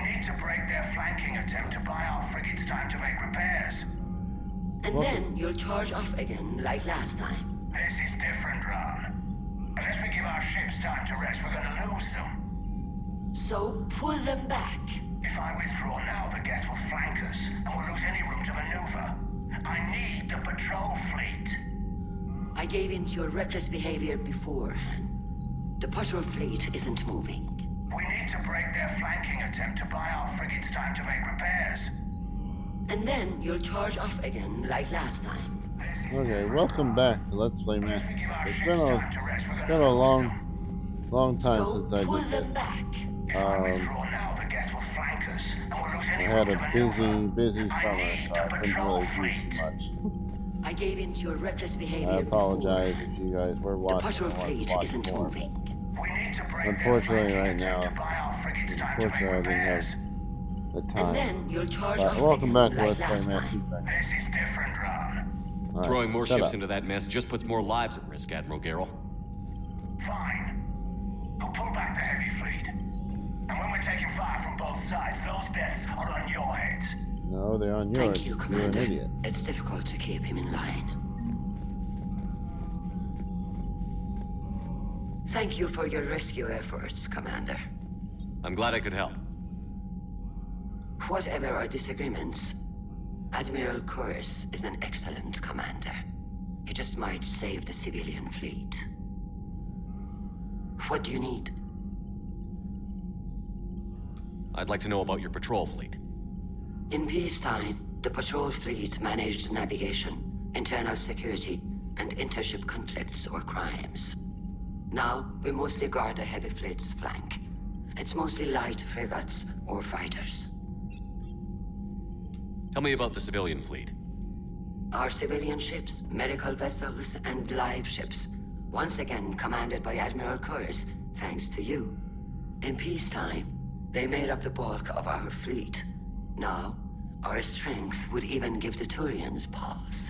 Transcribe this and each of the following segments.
need to break their flanking attempt to buy our frigates time to make repairs. And then you'll charge off again, like last time. This is different, Ron. Unless we give our ships time to rest, we're gonna lose them. So pull them back. If I withdraw now, the geth will flank us, and we'll lose any room to maneuver. I need the patrol fleet. I gave in to your reckless behavior beforehand. The patrol fleet isn't moving. We need to break their flanking attempt to buy our frigates time to make repairs. And then you'll charge off again, like last time. Okay, welcome back to Let's Play Mass Effect. It's been a long time since I did this. I had a busy summer, so I couldn't really do too much. I gave in to your reckless behavior. I apologize if you guys were watching. The patrol fleet isn't moving. Unfortunately, right now, I didn't have the time. And then you'll charge But off welcome back to like Let's Play last Mass time. Effect. This is different, Ron. Right, Throwing more shut ships up. into that mess just puts more lives at risk, Admiral Garrel. Fine. I'll pull back the heavy fleet. And when we're taking fire from both sides, those deaths are on your heads. No, they're on yours. Thank you, You're an Commander. idiot. It's difficult to keep him in line. Thank you for your rescue efforts, Commander. I'm glad I could help. Whatever our disagreements, Admiral Curtis is an excellent commander. He just might save the civilian fleet. What do you need? I'd like to know about your patrol fleet. In peacetime, the patrol fleet managed navigation, internal security, and intership conflicts or crimes. Now, we mostly guard the heavy fleet's flank. It's mostly light frigates or fighters. Tell me about the civilian fleet. Our civilian ships, medical vessels, and live ships, once again commanded by Admiral Curtis, thanks to you. In peacetime, they made up the bulk of our fleet. Now, our strength would even give the Quarians pause.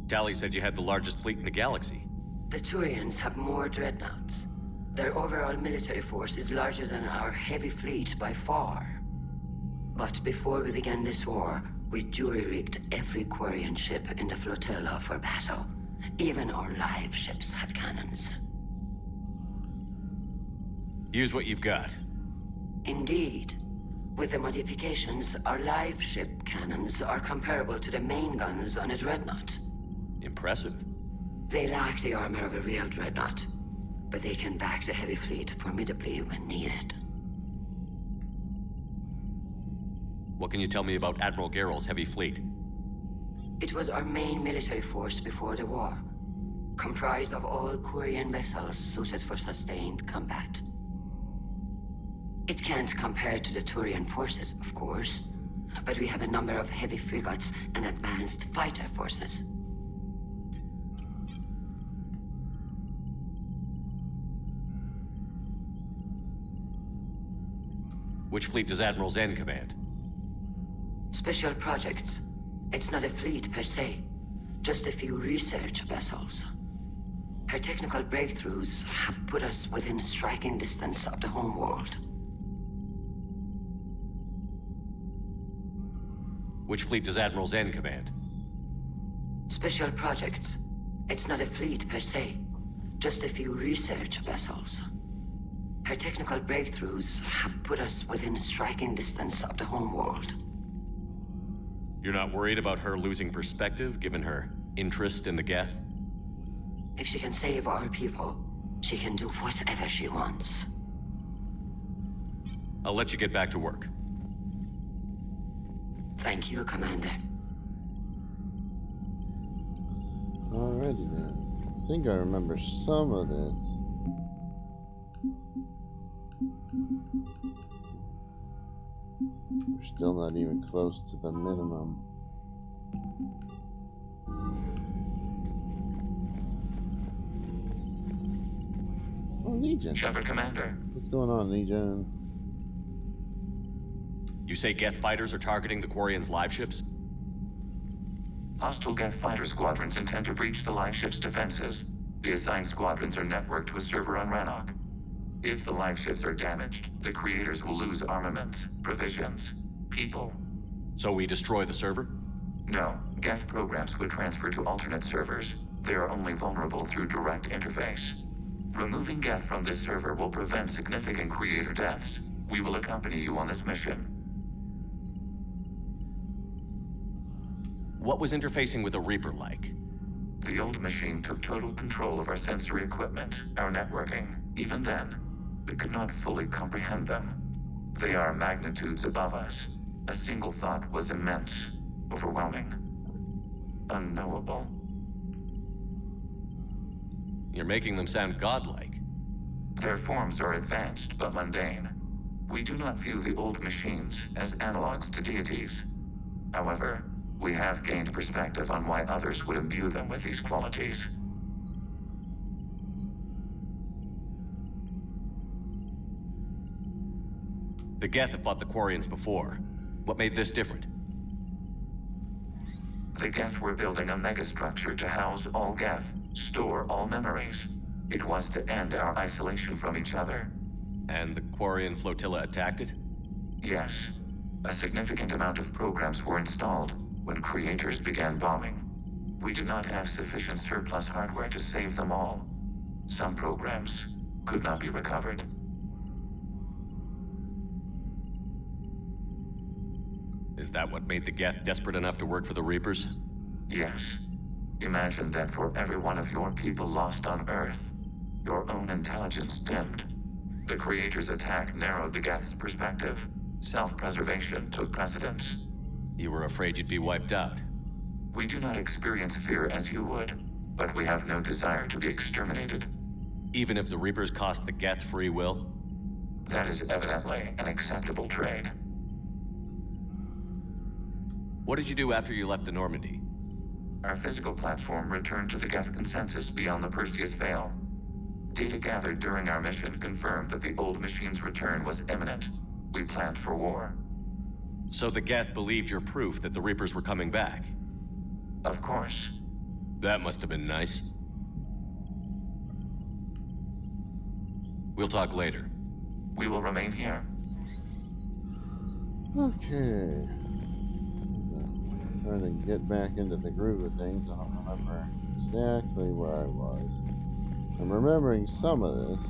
Tally said you had the largest fleet in the galaxy. The Quarians have more dreadnoughts. Their overall military force is larger than our heavy fleet by far. But before we began this war, we jury-rigged every Quarian ship in the flotilla for battle. Even our live ships have cannons. Use what you've got. Indeed. With the modifications, our live ship cannons are comparable to the main guns on a dreadnought. Impressive. They lack the armor of a real dreadnought, but they can back the heavy fleet formidably when needed. What can you tell me about Admiral Garrel's heavy fleet? It was our main military force before the war, comprised of all Quarian vessels suited for sustained combat. It can't compare to the Turian forces, of course, but we have a number of heavy frigates and advanced fighter forces. Which fleet does Admiral Zen command? Special projects. It's not a fleet per se, just a few research vessels. Her technical breakthroughs have put us within striking distance of the homeworld. Which fleet does Admiral Zen command? Special projects. It's not a fleet per se, just a few research vessels. Her technical breakthroughs have put us within striking distance of the homeworld. You're not worried about her losing perspective, given her interest in the geth? If she can save our people, she can do whatever she wants. I'll let you get back to work. Thank you, Commander. Alrighty then. I think I remember some of this. We're still not even close to the minimum. Oh, Legion. Shepard, Commander. What's going on, Legion? You say geth fighters are targeting the Quarians' live ships? Hostile geth fighter squadrons intend to breach the live ship's defenses. The assigned squadrons are networked to a server on Rannoch. If the life ships are damaged, the creators will lose armaments, provisions, people. So we destroy the server? No, geth programs would transfer to alternate servers. They are only vulnerable through direct interface. Removing geth from this server will prevent significant creator deaths. We will accompany you on this mission. What was interfacing with a Reaper like? The old machine took total control of our sensory equipment, our networking. Even then, we could not fully comprehend them. They are magnitudes above us. A single thought was immense, overwhelming, unknowable. You're making them sound godlike. Their forms are advanced but mundane. We do not view the old machines as analogs to deities. However, we have gained perspective on why others would imbue them with these qualities. The Geth have fought the Quarians before. What made this different? The Geth were building a megastructure to house all Geth, store all memories. It was to end our isolation from each other. And the Quarian flotilla attacked it? Yes. A significant amount of programs were installed when creators began bombing. We did not have sufficient surplus hardware to save them all. Some programs could not be recovered. Is that what made the Geth desperate enough to work for the Reapers? Yes. Imagine that for every one of your people lost on Earth, your own intelligence dimmed. The creators' attack narrowed the Geth's perspective. Self-preservation took precedence. You were afraid you'd be wiped out. We do not experience fear as you would, but we have no desire to be exterminated. Even if the Reapers cost the Geth free will? That is evidently an acceptable trade. What did you do after you left the Normandy? Our physical platform returned to the Geth consensus beyond the Perseus Veil. Data gathered during our mission confirmed that the old machine's return was imminent. We planned for war. So the Geth believed your proof that the Reapers were coming back? Of course. That must have been nice. We'll talk later. We will remain here. Okay. Trying to get back into the groove of things. I don't remember exactly where I was. I'm remembering some of this.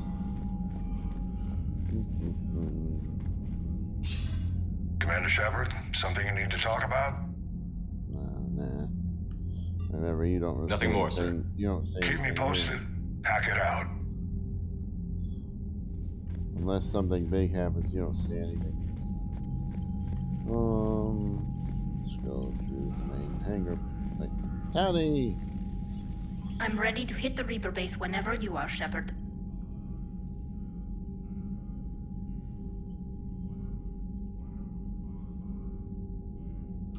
Commander Shepard, something you need to talk about? Nah. Remember, you don't. Nothing more, sir. You don't say. Keep me posted. Hack it out. Unless something big happens, you don't say anything. Let's go through the main hangar. Wait. Howdy! I'm ready to hit the Reaper base whenever you are, Shepard.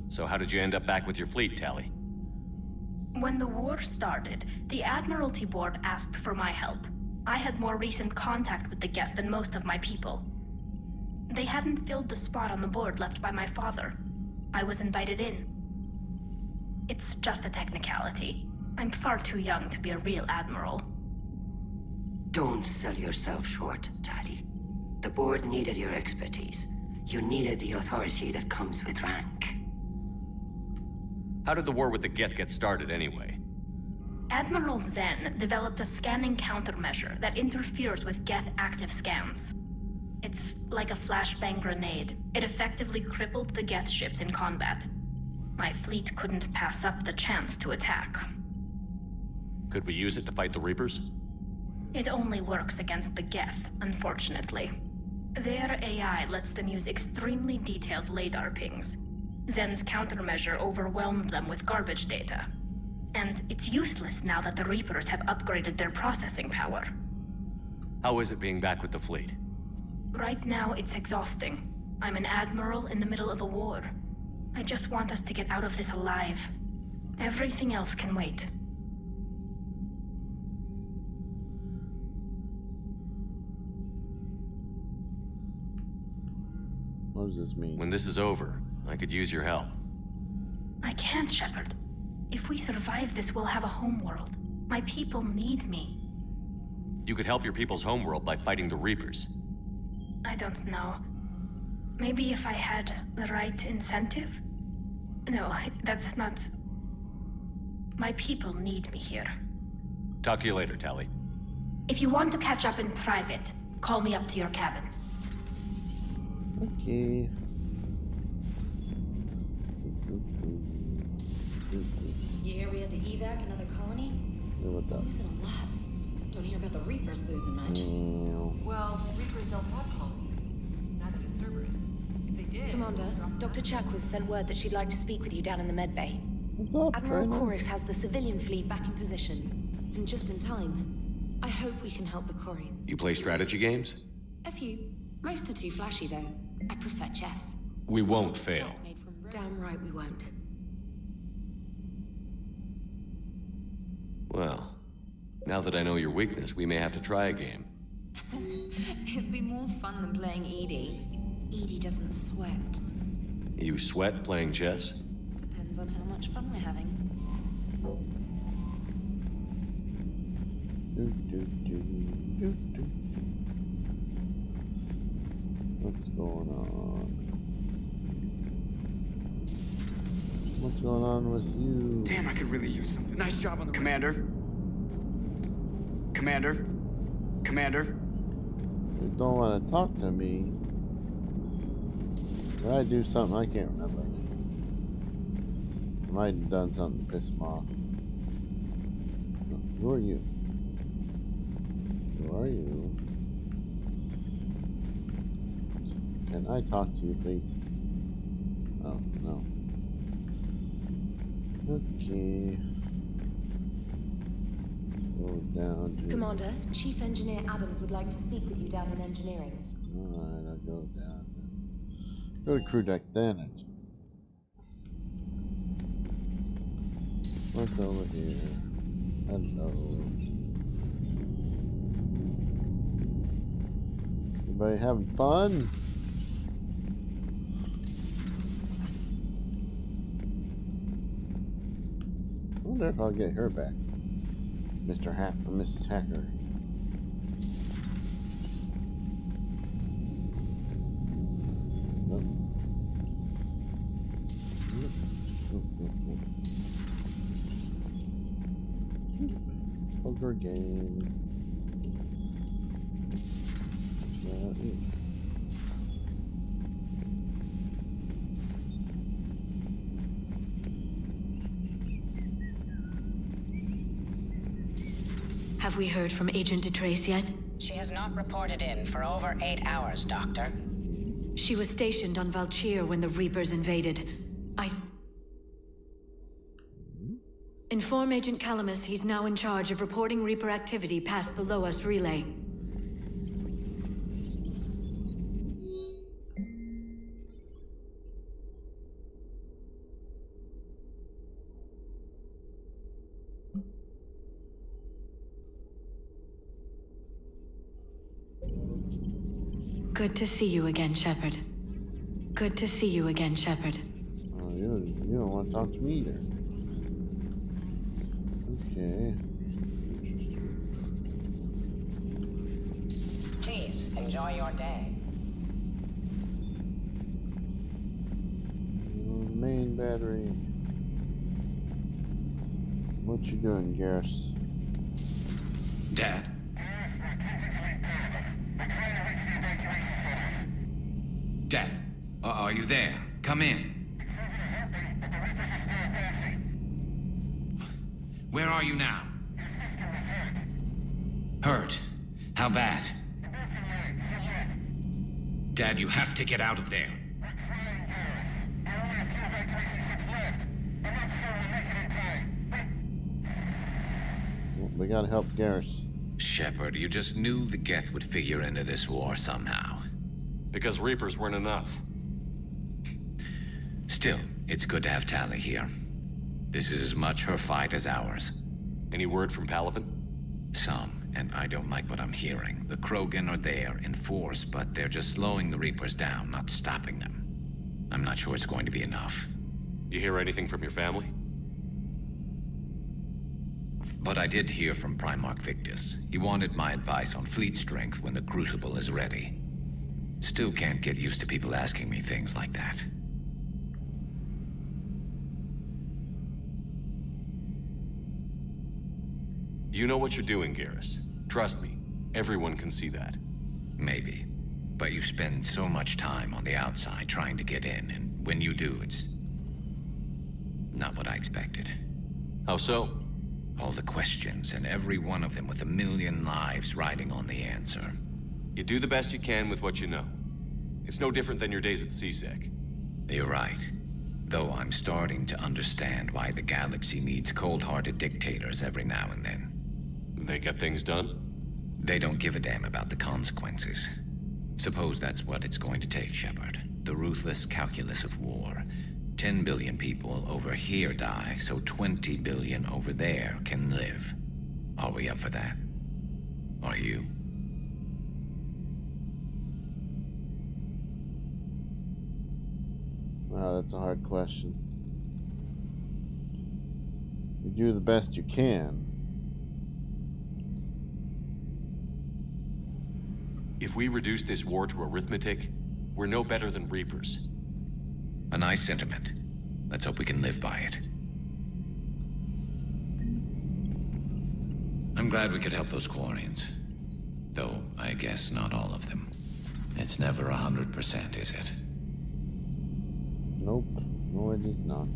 So how did you end up back with your fleet, Tally? When the war started, the Admiralty Board asked for my help. I had more recent contact with the geth than most of my people. They hadn't filled the spot on the board left by my father. I was invited in. It's just a technicality. I'm far too young to be a real admiral. Don't sell yourself short, Tally. The board needed your expertise. You needed the authority that comes with rank. How did the war with the Geth get started, anyway? Admiral Zen developed a scanning countermeasure that interferes with geth active scans. It's like a flashbang grenade. It effectively crippled the geth ships in combat. My fleet couldn't pass up the chance to attack. Could we use it to fight the Reapers? It only works against the geth, unfortunately. Their AI lets them use extremely detailed LADAR pings. Zen's countermeasure overwhelmed them with garbage data. And it's useless now that the Reapers have upgraded their processing power. How is it being back with the fleet? Right now, it's exhausting. I'm an admiral in the middle of a war. I just want us to get out of this alive. Everything else can wait. What does this mean? When this is over, I could use your help. I can't, Shepard. If we survive this, we'll have a homeworld. My people need me. You could help your people's homeworld by fighting the Reapers. I don't know. Maybe if I had the right incentive? No, that's not... My people need me here. Talk to you later, Tali. If you want to catch up in private, call me up to your cabin. Okay. You hear we had to evac another colony? Yeah, what the? Losing a lot. Don't hear about the Reapers losing much. Well, Reapers don't have colonies. Neither does Cerberus. If they did... Commander, Dr. Chakwas sent word that she'd like to speak with you down in the med bay. What's up, Admiral Trainer? Chorus has the civilian fleet back in position. And just in time. I hope we can help the Quarians. You play strategy games? A few. Most are too flashy, though. I prefer chess. We won't fail. Damn right we won't. Well, now that I know your weakness, we may have to try a game. It'd be more fun than playing Edie. Edie doesn't sweat. You sweat playing chess? Depends on how much fun we're having. What's going on? What's going on with you? Damn, I could really use something. Nice job on the... Commander? Commander? Commander? You don't want to talk to me. Did I do something? I can't remember. I might have done something to piss him off. Who are you? Who are you? Can I talk to you, please? Oh, no. Okay. Go down to... Commander, Chief Engineer Adams would like to speak with you down in engineering. Alright, I'll go down. Go to crew deck then. What's over here? Hello. Everybody having fun? I wonder if I'll get her back. Mr. Hack or Mrs. Hacker. Nope. Poker game. Have we heard from Agent DeTrace yet? She has not reported in for over 8 hours, Doctor. She was stationed on Valchir when the Reapers invaded. Inform Agent Calamus he's now in charge of reporting Reaper activity past the Loas relay. Good to see you again, Shepard. Good to see you again, Shepard. Oh, you don't want to talk to me either. Okay. Please, enjoy your day. Main battery. What you doing, Garrus? Dad? Dad, are you there? Come in. Where are you now? Hurt? How bad? Dad, you have to get out of there. We gotta help Garrus. Shepard, you just knew the Geth would figure into this war somehow. Because Reapers weren't enough. Still, it's good to have Tali here. This is as much her fight as ours. Any word from Palaven? Some, and I don't like what I'm hearing. The Krogan are there in force, but they're just slowing the Reapers down, not stopping them. I'm not sure it's going to be enough. You hear anything from your family? But I did hear from Primarch Victus. He wanted my advice on fleet strength when the Crucible is ready. Still can't get used to people asking me things like that. You know what you're doing, Garrus. Trust me, everyone can see that. Maybe. But you spend so much time on the outside trying to get in, and when you do, it's not what I expected. How so? All the questions, and every one of them with a million lives riding on the answer. You do the best you can with what you know. It's no different than your days at CSEC. You're right. Though I'm starting to understand why the galaxy needs cold-hearted dictators every now and then. They get things done? They don't give a damn about the consequences. Suppose that's what it's going to take, Shepard. The ruthless calculus of war. 10 billion people over here die, so 20 billion over there can live. Are we up for that? Are you? Wow, that's a hard question. You do the best you can. If we reduce this war to arithmetic, we're no better than Reapers. A nice sentiment. Let's hope we can live by it. I'm glad we could help those Quarians. Though, I guess not all of them. It's never 100%, is it? Nope. No, it is not.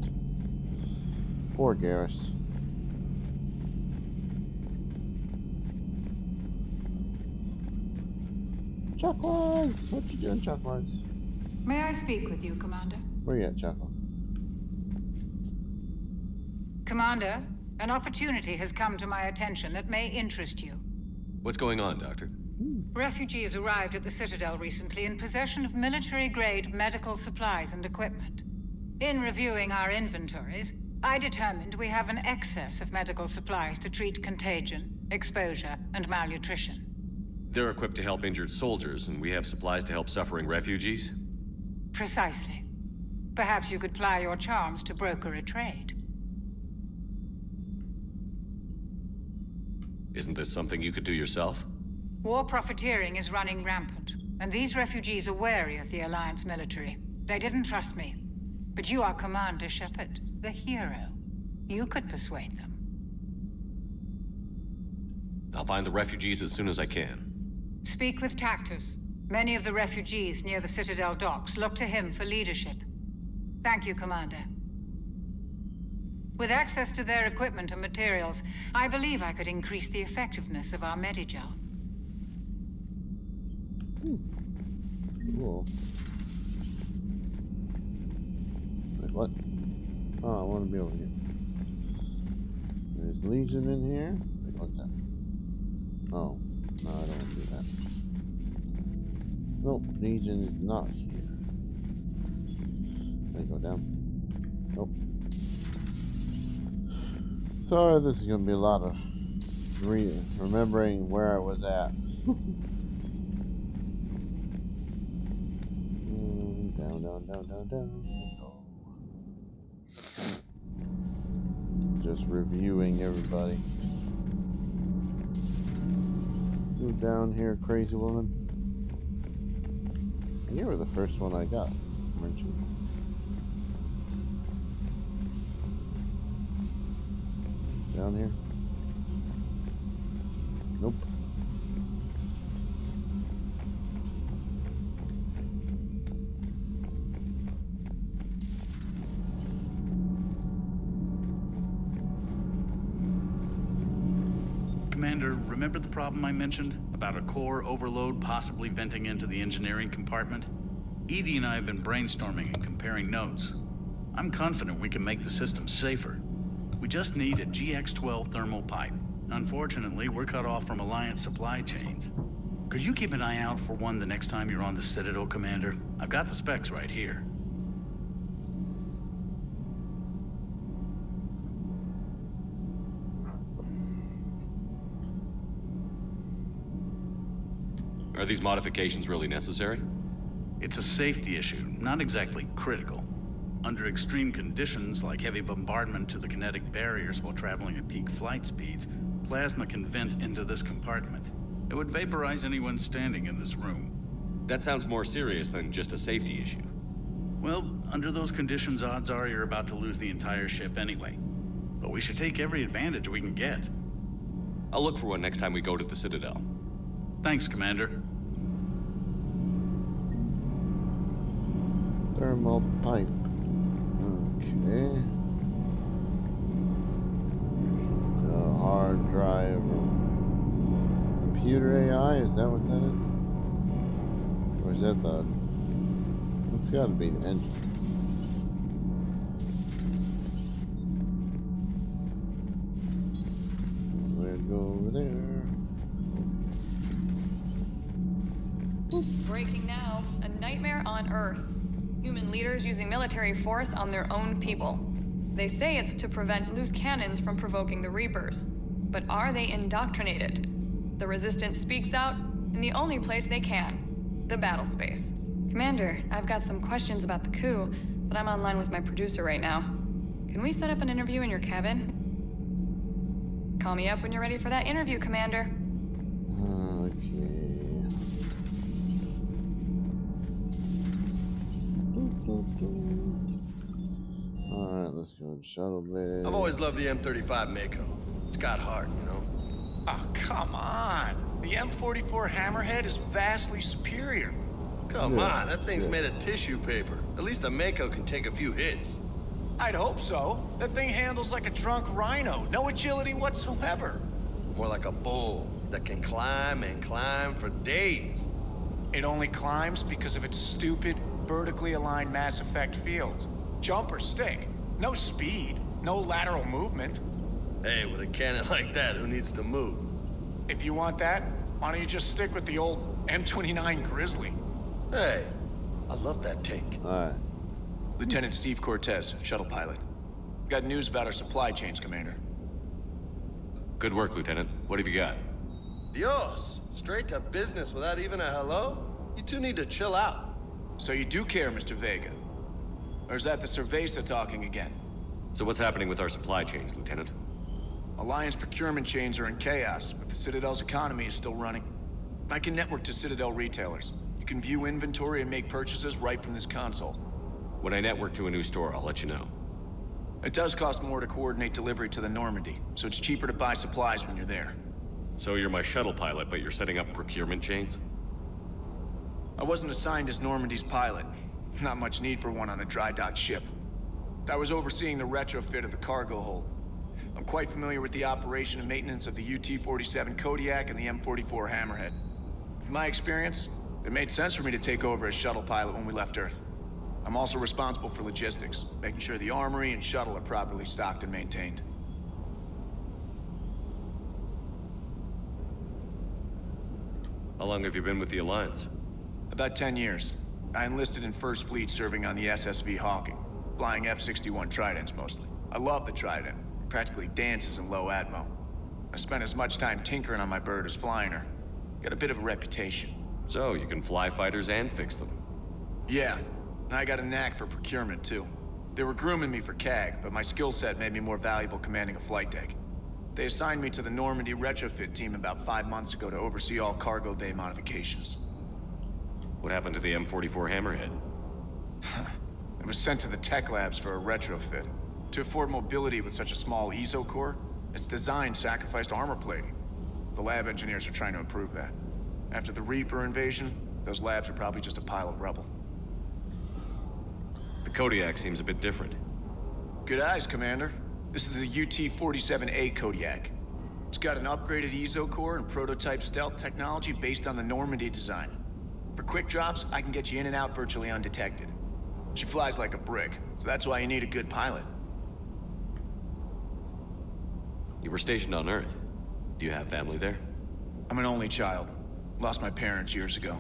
Poor Garrus. Chuckwise! What you doing, Chuckwise? May I speak with you, Commander? Where you at, Chuckle? Commander, an opportunity has come to my attention that may interest you. What's going on, Doctor? Refugees arrived at the Citadel recently in possession of military-grade medical supplies and equipment. In reviewing our inventories, I determined we have an excess of medical supplies to treat contagion, exposure, and malnutrition. They're equipped to help injured soldiers, and we have supplies to help suffering refugees? Precisely. Perhaps you could ply your charms to broker a trade. Isn't this something you could do yourself? War profiteering is running rampant, and these refugees are wary of the Alliance military. They didn't trust me. But you are Commander Shepard, the hero. You could persuade them. I'll find the refugees as soon as I can. Speak with Tactus. Many of the refugees near the Citadel docks look to him for leadership. Thank you, Commander. With access to their equipment and materials, I believe I could increase the effectiveness of our Medigel. Cool. Wait, what? Oh, I want to be over here. There's Legion in here. Wait, what's that? Oh, no, I don't want to do that. Nope, Legion is not here. Can I go down? Nope. Sorry, this is going to be a lot of remembering where I was at. Down. Just reviewing everybody. Move down here, crazy woman. You were the first one I got, weren't you? Down here? Nope. Commander, remember the problem I mentioned? About a core overload possibly venting into the engineering compartment? Edie and I have been brainstorming and comparing notes. I'm confident we can make the system safer. We just need a GX-12 thermal pipe. Unfortunately, we're cut off from Alliance supply chains. Could you keep an eye out for one the next time you're on the Citadel, Commander? I've got the specs right here. Are these modifications really necessary? It's a safety issue, not exactly critical. under extreme conditions like heavy bombardment to the kinetic barriers while traveling at peak flight speeds, plasma can vent into this compartment. It would vaporize anyone standing in this room. That sounds more serious than just a safety issue. Well, under those conditions, odds are you're about to lose the entire ship anyway. But we should take every advantage we can get. I'll look for one next time we go to the Citadel. Thanks, Commander. Thermal pipe. Okay. A hard drive. Computer AI, is that what that is? Or is that the... It's gotta be an engine. We'll go over there. Breaking now. A nightmare on Earth. Human leaders using military force on their own people. They say it's to prevent loose cannons from provoking the Reapers. But are they indoctrinated? The Resistance speaks out in the only place they can. The battle space. Commander, I've got some questions about the coup, but I'm online with my producer right now. Can we set up an interview in your cabin? Call me up when you're ready for that interview, Commander. Alright, let's go to shuttle bay. I've always loved the M35 Mako. It's got heart, you know? Oh, come on. The M44 Hammerhead is vastly superior. Come on, that thing's made of tissue paper. At least the Mako can take a few hits. I'd hope so. That thing handles like a drunk rhino. No agility whatsoever. More like a bull that can climb and climb for days. It only climbs because of its stupid, vertically aligned mass effect fields. Jump or stick. No speed. No lateral movement. Hey, with a cannon like that, who needs to move? If you want that, why don't you just stick with the old M29 Grizzly? Hey, I love that tank. Alright. Lieutenant Steve Cortez, shuttle pilot. Got news about our supply chains, Commander. Good work, Lieutenant. What have you got? Dios, straight to business without even a hello? You two need to chill out. So you do care, Mr. Vega? Or is that the Cerveza talking again? So what's happening with our supply chains, Lieutenant? Alliance procurement chains are in chaos, but the Citadel's economy is still running. I can network to Citadel retailers. You can view inventory and make purchases right from this console. When I network to a new store, I'll let you know. It does cost more to coordinate delivery to the Normandy, so it's cheaper to buy supplies when you're there. So you're my shuttle pilot, but you're setting up procurement chains? I wasn't assigned as Normandy's pilot. Not much need for one on a dry dock ship. I was overseeing the retrofit of the cargo hold. I'm quite familiar with the operation and maintenance of the UT-47 Kodiak and the M44 Hammerhead. In my experience, it made sense for me to take over as shuttle pilot when we left Earth. I'm also responsible for logistics, making sure the armory and shuttle are properly stocked and maintained. How long have you been with the Alliance? About 10 years. I enlisted in First Fleet serving on the SSV Hawking, flying F-61 Tridents mostly. I love the Trident. It practically dances in low atmo. I spent as much time tinkering on my bird as flying her. Got a bit of a reputation. So, you can fly fighters and fix them? Yeah, and I got a knack for procurement too. They were grooming me for CAG, but my skill set made me more valuable commanding a flight deck. They assigned me to the Normandy retrofit team about 5 months ago to oversee all cargo bay modifications. What happened to the M44 Hammerhead? It was sent to the tech labs for a retrofit. To afford mobility with such a small ESO core, its design sacrificed armor plating. The lab engineers are trying to improve that. After the Reaper invasion, those labs are probably just a pile of rubble. The Kodiak seems a bit different. Good eyes, Commander. This is the UT-47A Kodiak. It's got an upgraded ESO core and prototype stealth technology based on the Normandy design. For quick drops, I can get you in and out virtually undetected. She flies like a brick, so that's why you need a good pilot. You were stationed on Earth. Do you have family there? I'm an only child. Lost my parents years ago.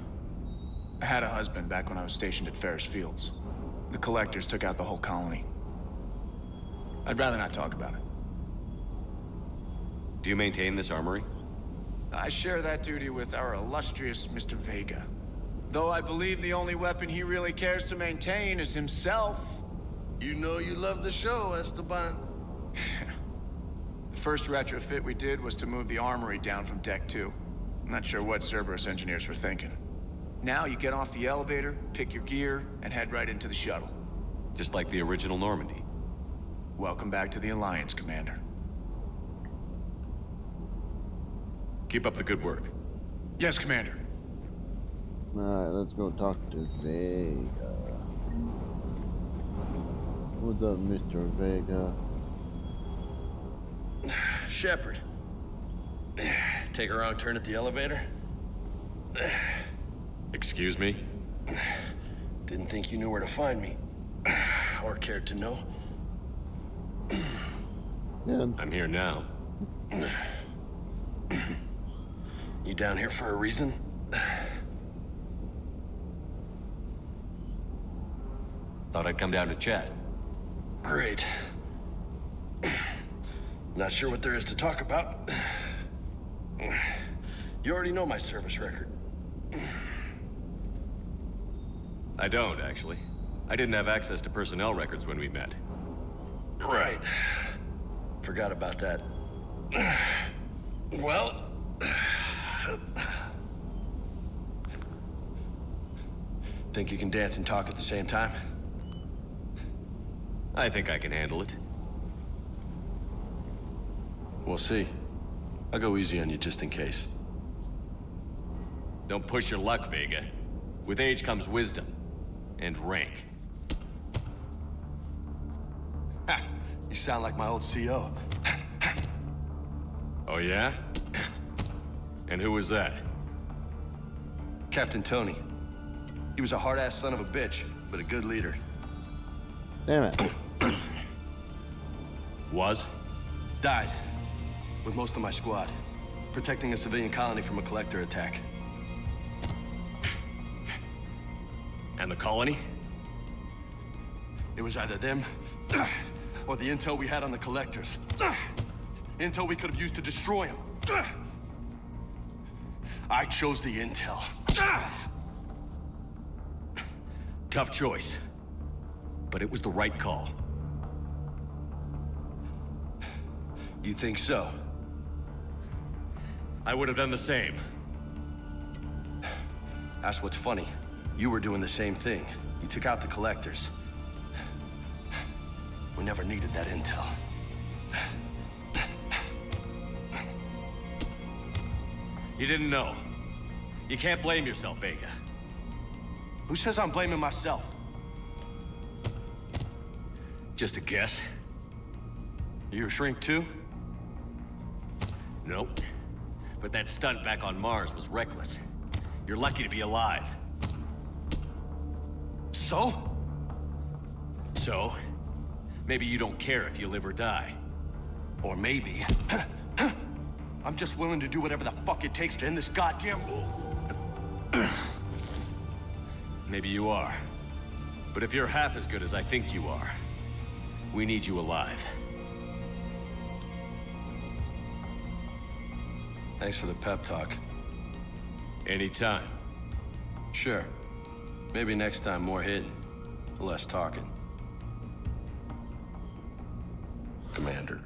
I had a husband back when I was stationed at Ferris Fields. The collectors took out the whole colony. I'd rather not talk about it. Do you maintain this armory? I share that duty with our illustrious Mr. Vega. Though I believe the only weapon he really cares to maintain is himself. You know you love the show, Esteban. The first retrofit we did was to move the armory down from Deck 2. I'm not sure what Cerberus engineers were thinking. Now you get off the elevator, pick your gear, and head right into the shuttle. Just like the original Normandy. Welcome back to the Alliance, Commander. Keep up the good work. Yes, Commander. Alright, let's go talk to Vega. What's up, Mr. Vega? Shepard. Take a wrong turn at the elevator? Excuse me? Didn't think you knew where to find me. Or cared to know. Yeah. I'm here now. You down here for a reason? Thought I'd come down to chat. Great. Not sure what there is to talk about. You already know my service record. I don't, actually. I didn't have access to personnel records when we met. Right. Forgot about that. Well... Think you can dance and talk at the same time? I think I can handle it. We'll see. I'll go easy on you just in case. Don't push your luck, Vega. With age comes wisdom. And rank. Ha! You sound like my old CO. Oh yeah? And who was that? Captain Tony. He was a hard-ass son of a bitch, but a good leader. Damn it. Was? Died. With most of my squad. Protecting a civilian colony from a collector attack. And the colony? It was either them, or the intel we had on the collectors. Intel we could have used to destroy them. I chose the intel. Tough choice. But it was the right call. You think so? I would have done the same. That's what's funny. You were doing the same thing. You took out the collectors. We never needed that intel. You didn't know. You can't blame yourself, Vega. Who says I'm blaming myself? Just a guess. You a shrink too? Nope. But that stunt back on Mars was reckless. You're lucky to be alive. So? So? Maybe you don't care if you live or die. Or maybe... I'm just willing to do whatever the fuck it takes to end this goddamn war. Maybe you are. But if you're half as good as I think you are, we need you alive. Thanks for the pep talk. Anytime. Sure. Maybe next time more hitting, less talking. Commander.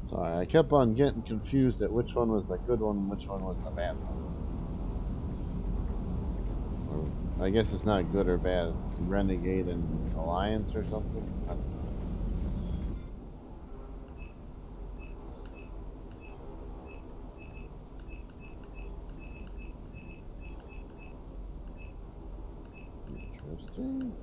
Sorry, I kept on getting confused at which one was the good one and which one was the bad one. Or, I guess it's not good or bad, it's Renegade and Alliance or something. I don't know. Interesting.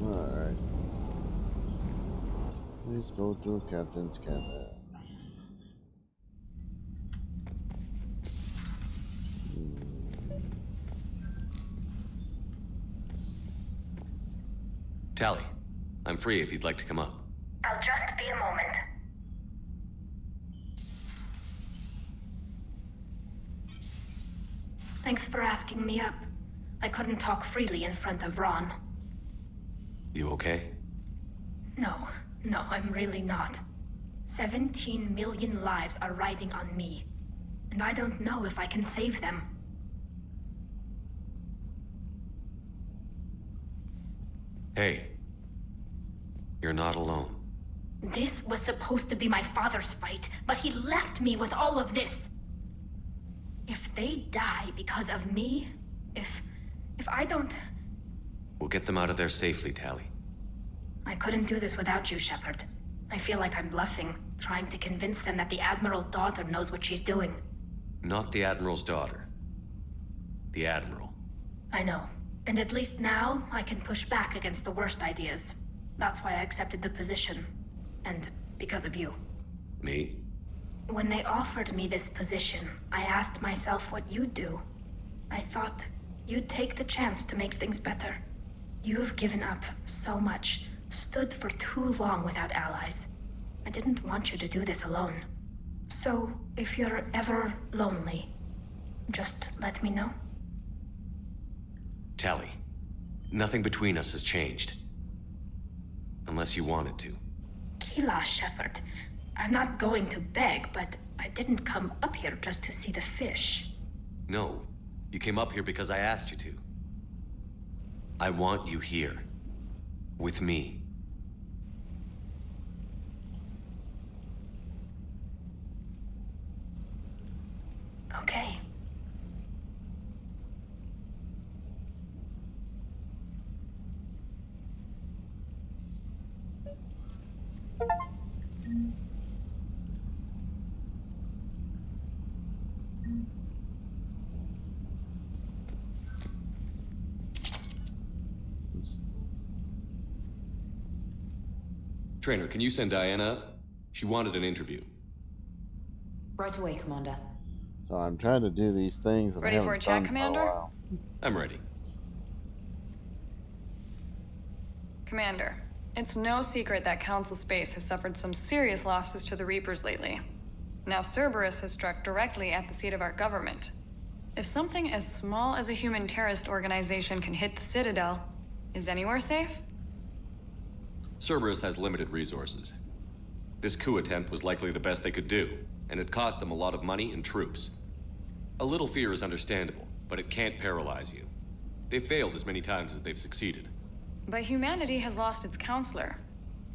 Alright. Please go to Captain's cabin. Tally, I'm free if you'd like to come up. I'll just be a moment. Thanks for asking me up. I couldn't talk freely in front of Ron. You okay? No, I'm really not. 17 million lives are riding on me, and I don't know if I can save them. Hey, you're not alone. This was supposed to be my father's fight, but he left me with all of this. If they die because of me, if I don't... We'll get them out of there safely, Tali. I couldn't do this without you, Shepard. I feel like I'm bluffing, trying to convince them that the Admiral's daughter knows what she's doing. Not the Admiral's daughter. The Admiral. I know. And at least now, I can push back against the worst ideas. That's why I accepted the position. And because of you. Me? When they offered me this position, I asked myself what you'd do. I thought you'd take the chance to make things better. You've given up so much, stood for too long without allies. I didn't want you to do this alone. So, if you're ever lonely, just let me know. Tali, nothing between us has changed. Unless you want it to. Kila, Shepard. I'm not going to beg, but I didn't come up here just to see the fish. No, you came up here because I asked you to. I want you here. With me. Okay. Trainer, can you send Diana up? She wanted an interview. Right away, Commander. So I'm trying to do these things and Ready I for a haven't chat, done Commander? for a while. I'm ready. Commander, it's no secret that Council Space has suffered some serious losses to the Reapers lately. Now Cerberus has struck directly at the seat of our government. If something as small as a human terrorist organization can hit the Citadel, is anywhere safe? Cerberus has limited resources. This coup attempt was likely the best they could do, and it cost them a lot of money and troops. A little fear is understandable, but it can't paralyze you. They've failed as many times as they've succeeded. But humanity has lost its counselor.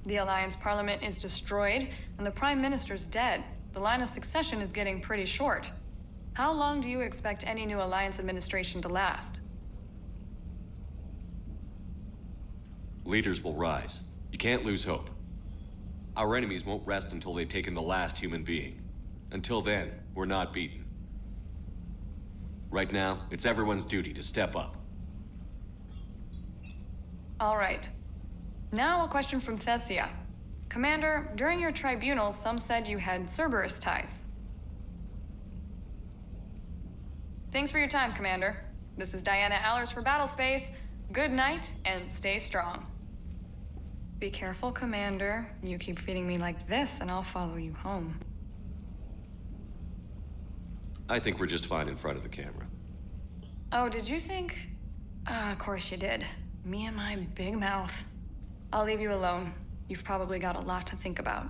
The Alliance Parliament is destroyed, and the Prime Minister's dead. The line of succession is getting pretty short. How long do you expect any new Alliance administration to last? Leaders will rise. You can't lose hope. Our enemies won't rest until they've taken the last human being. Until then, we're not beaten. Right now, it's everyone's duty to step up. All right. Now a question from Thessia. Commander, during your tribunal, some said you had Cerberus ties. Thanks for your time, Commander. This is Diana Allers for Battlespace. Good night, and stay strong. Be careful, Commander. You keep feeding me like this, and I'll follow you home. I think we're just fine in front of the camera. Oh, did you think? Of course you did. Me and my big mouth. I'll leave you alone. You've probably got a lot to think about.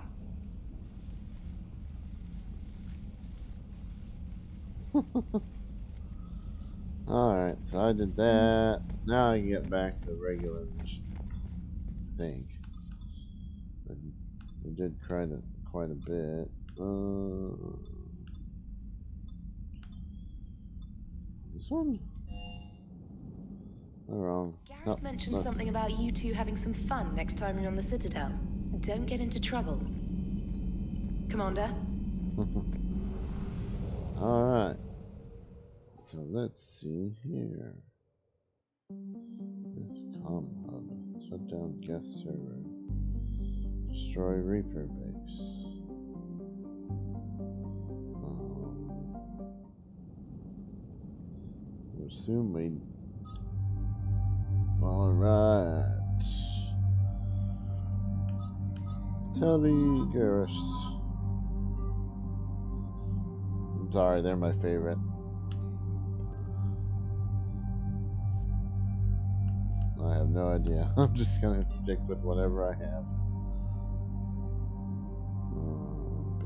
Alright, so I did that. Now I can get back to regular missions. I think. We did quite a bit. This one? Oh, wrong. Gareth mentioned something about you two having some fun next time you're on the Citadel. Don't get into trouble. Commander? Alright. So let's see here. This comm hub. Shut down guest server. Destroy Reaper base. Assume we. Alright. Teddy Garrus. I'm sorry, they're my favorite. have no idea. I'm just gonna stick with whatever I have. B?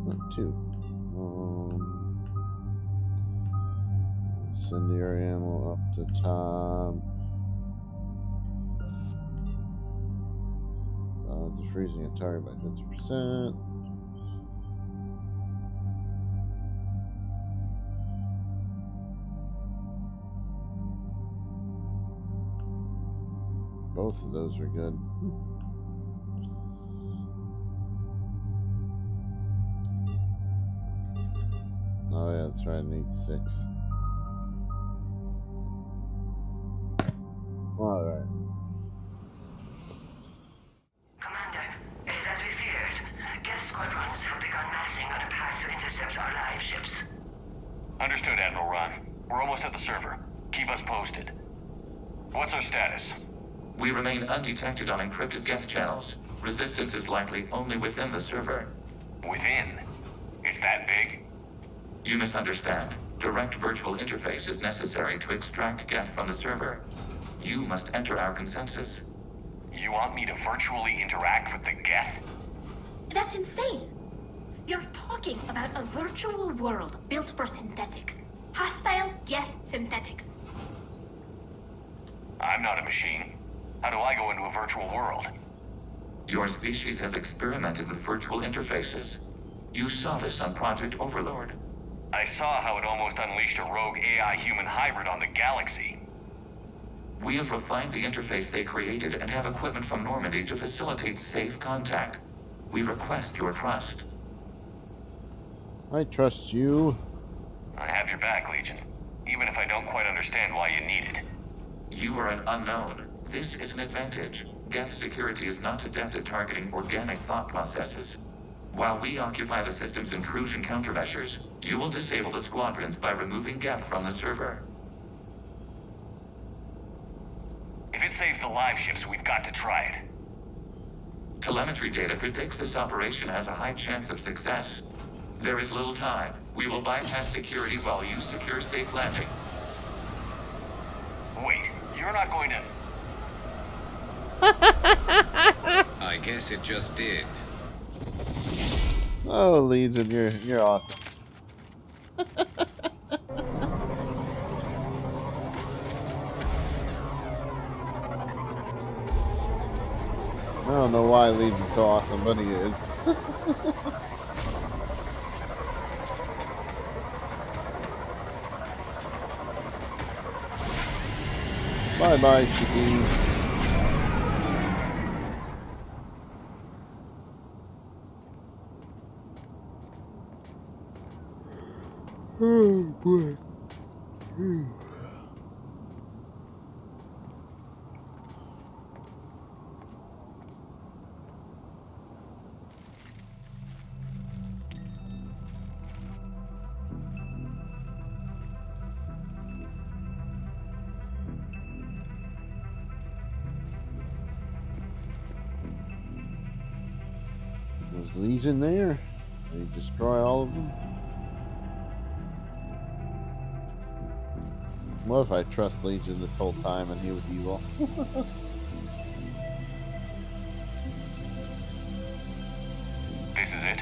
Oh, 2. Incendiary ammo up to top. It's freezing a target by 50%. Both of those are good. Oh yeah, that's right, I need 6. Alright. Commander, it is as we feared. Geth squadrons have begun massing on a path to intercept our live ships. Understood, Admiral Ron. We're almost at the server. Keep us posted. What's our status? We remain undetected on encrypted geth channels. Resistance is likely only within the server. Within? It's that big? You misunderstand. Direct virtual interface is necessary to extract geth from the server. You must enter our consensus. You want me to virtually interact with the geth? That's insane. You're talking about a virtual world built for synthetics. Hostile geth synthetics. I'm not a machine. How do I go into a virtual world? Your species has experimented with virtual interfaces. You saw this on Project Overlord. I saw how it almost unleashed a rogue AI-human hybrid on the galaxy. We have refined the interface they created and have equipment from Normandy to facilitate safe contact. We request your trust. I trust you. I have your back, Legion. Even if I don't quite understand why you need it. You are an unknown. This is an advantage. Geth security is not adept at targeting organic thought processes. While we occupy the system's intrusion countermeasures, you will disable the squadrons by removing Geth from the server. If it saves the live ships, we've got to try it. Telemetry data predicts this operation has a high chance of success. There is little time. We will bypass security while you secure safe landing. Wait, you're not going to... I guess it just did. Oh, Legion, you're awesome. I don't know why Legion's so awesome, but he is. Bye-bye, Shiki. Oh boy. Was Legion there? Did he destroy all of them? What if I trust Legion this whole time and he was evil? This is it?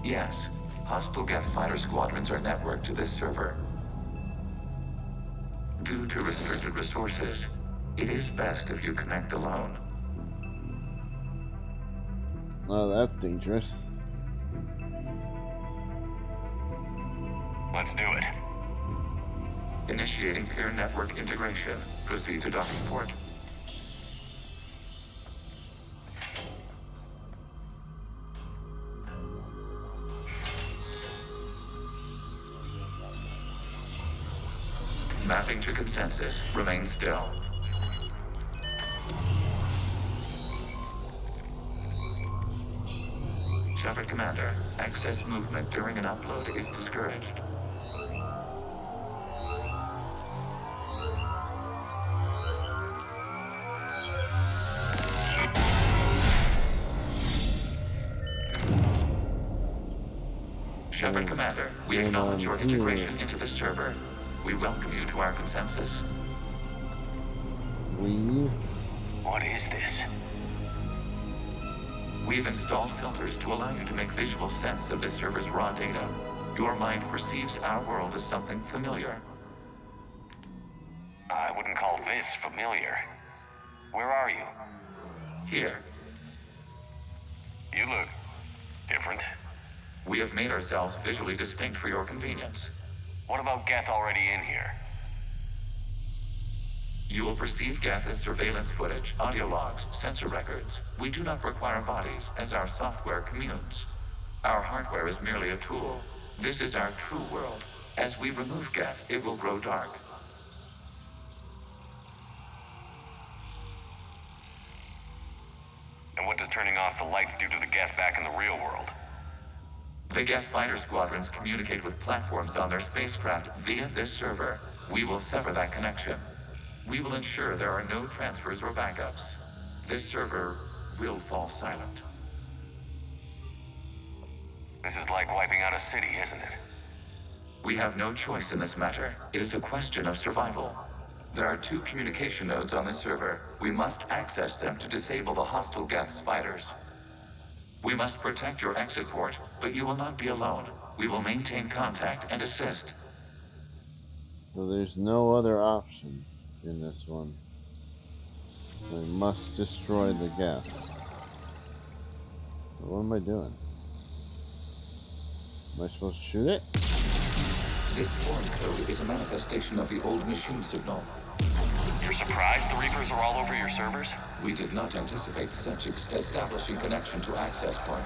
Yes. Hostile Geth fighter squadrons are networked to this server. Due to restricted resources, it is best if you connect alone. Oh, that's dangerous. Let's do it. Initiating peer network integration. Proceed to docking port. Mapping to consensus. Remain still. Shepard Commander, excess movement during an upload is discouraged. Shepard Commander, we acknowledge your integration into the server. we welcome you to our consensus. What is this? We've installed filters to allow you to make visual sense of this server's raw data. Your mind perceives our world as something familiar. I wouldn't call this familiar. Where are you? Here. You look different. We have made ourselves visually distinct for your convenience. What about Geth already in here? You will perceive geth as surveillance footage, audio logs, sensor records. We do not require bodies, as our software communes. Our hardware is merely a tool. This is our true world. As we remove geth, it will grow dark. And what does turning off the lights do to the geth back in the real world? The geth fighter squadrons communicate with platforms on their spacecraft via this server. We will sever that connection. We will ensure there are no transfers or backups. This server will fall silent. This is like wiping out a city, isn't it? We have no choice in this matter. It is a question of survival. There are 2 communication nodes on this server. We must access them to disable the hostile geth's fighters. We must protect your exit port, but you will not be alone. We will maintain contact and assist. So there's no other option in this one. We must destroy the geth. What am I doing? Am I supposed to shoot it? This foreign code is a manifestation of the old machine signal. You're surprised the Reapers are all over your servers? We did not anticipate such establishing connection to access point.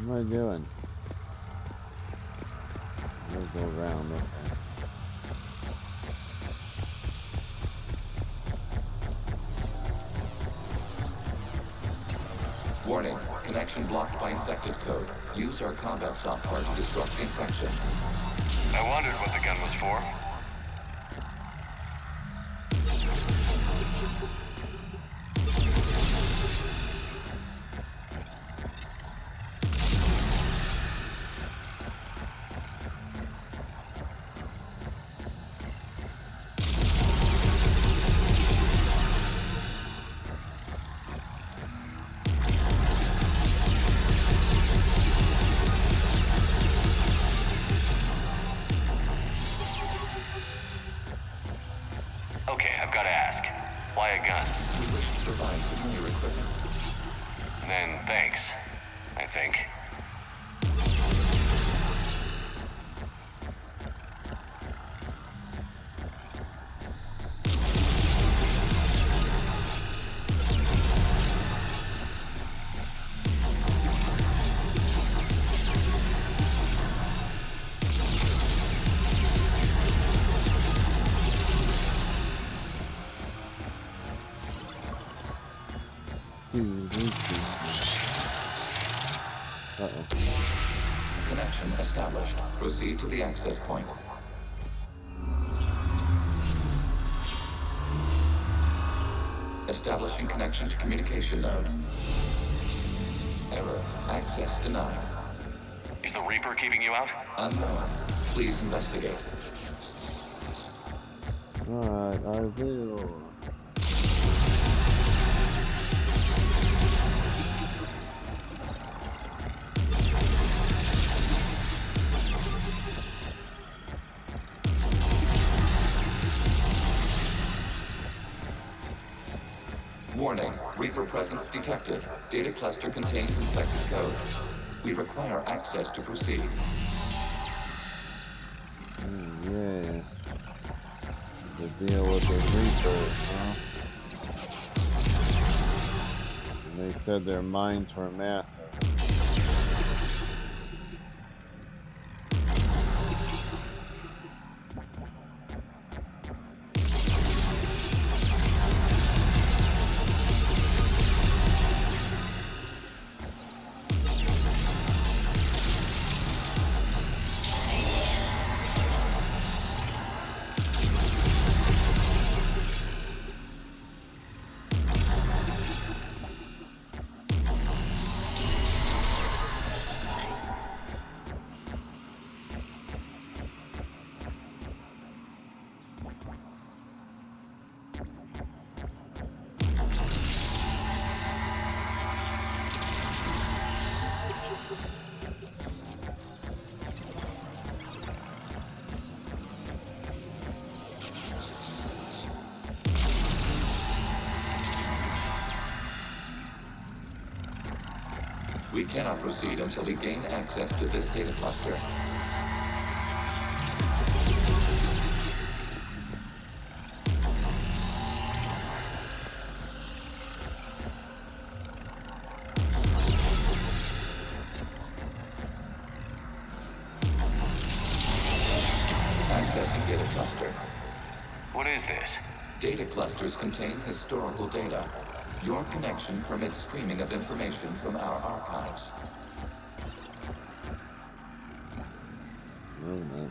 What am I doing? We'll go around, okay. Warning, connection blocked by infected code. Use our combat software to disrupt the infection. I wondered what the gun was for. Okay, I've got to ask. Why a gun? We wish to provide familiar equipment. Then thanks, I think. Connection established. Proceed to the access point. Establishing connection to communication node. Error. Access denied. Is the Reaper keeping you out? Unknown. Please investigate. Alright, I will. Warning, Reaper presence detected. Data cluster contains infected code. We require access to proceed. Yeah. To deal with the Reapers, huh? And they said their minds were massive. We cannot proceed until we gain access to this data cluster. Accessing data cluster. What is this? Data clusters contain historical data. Your connection permits streaming of information from our archives. Oh, no.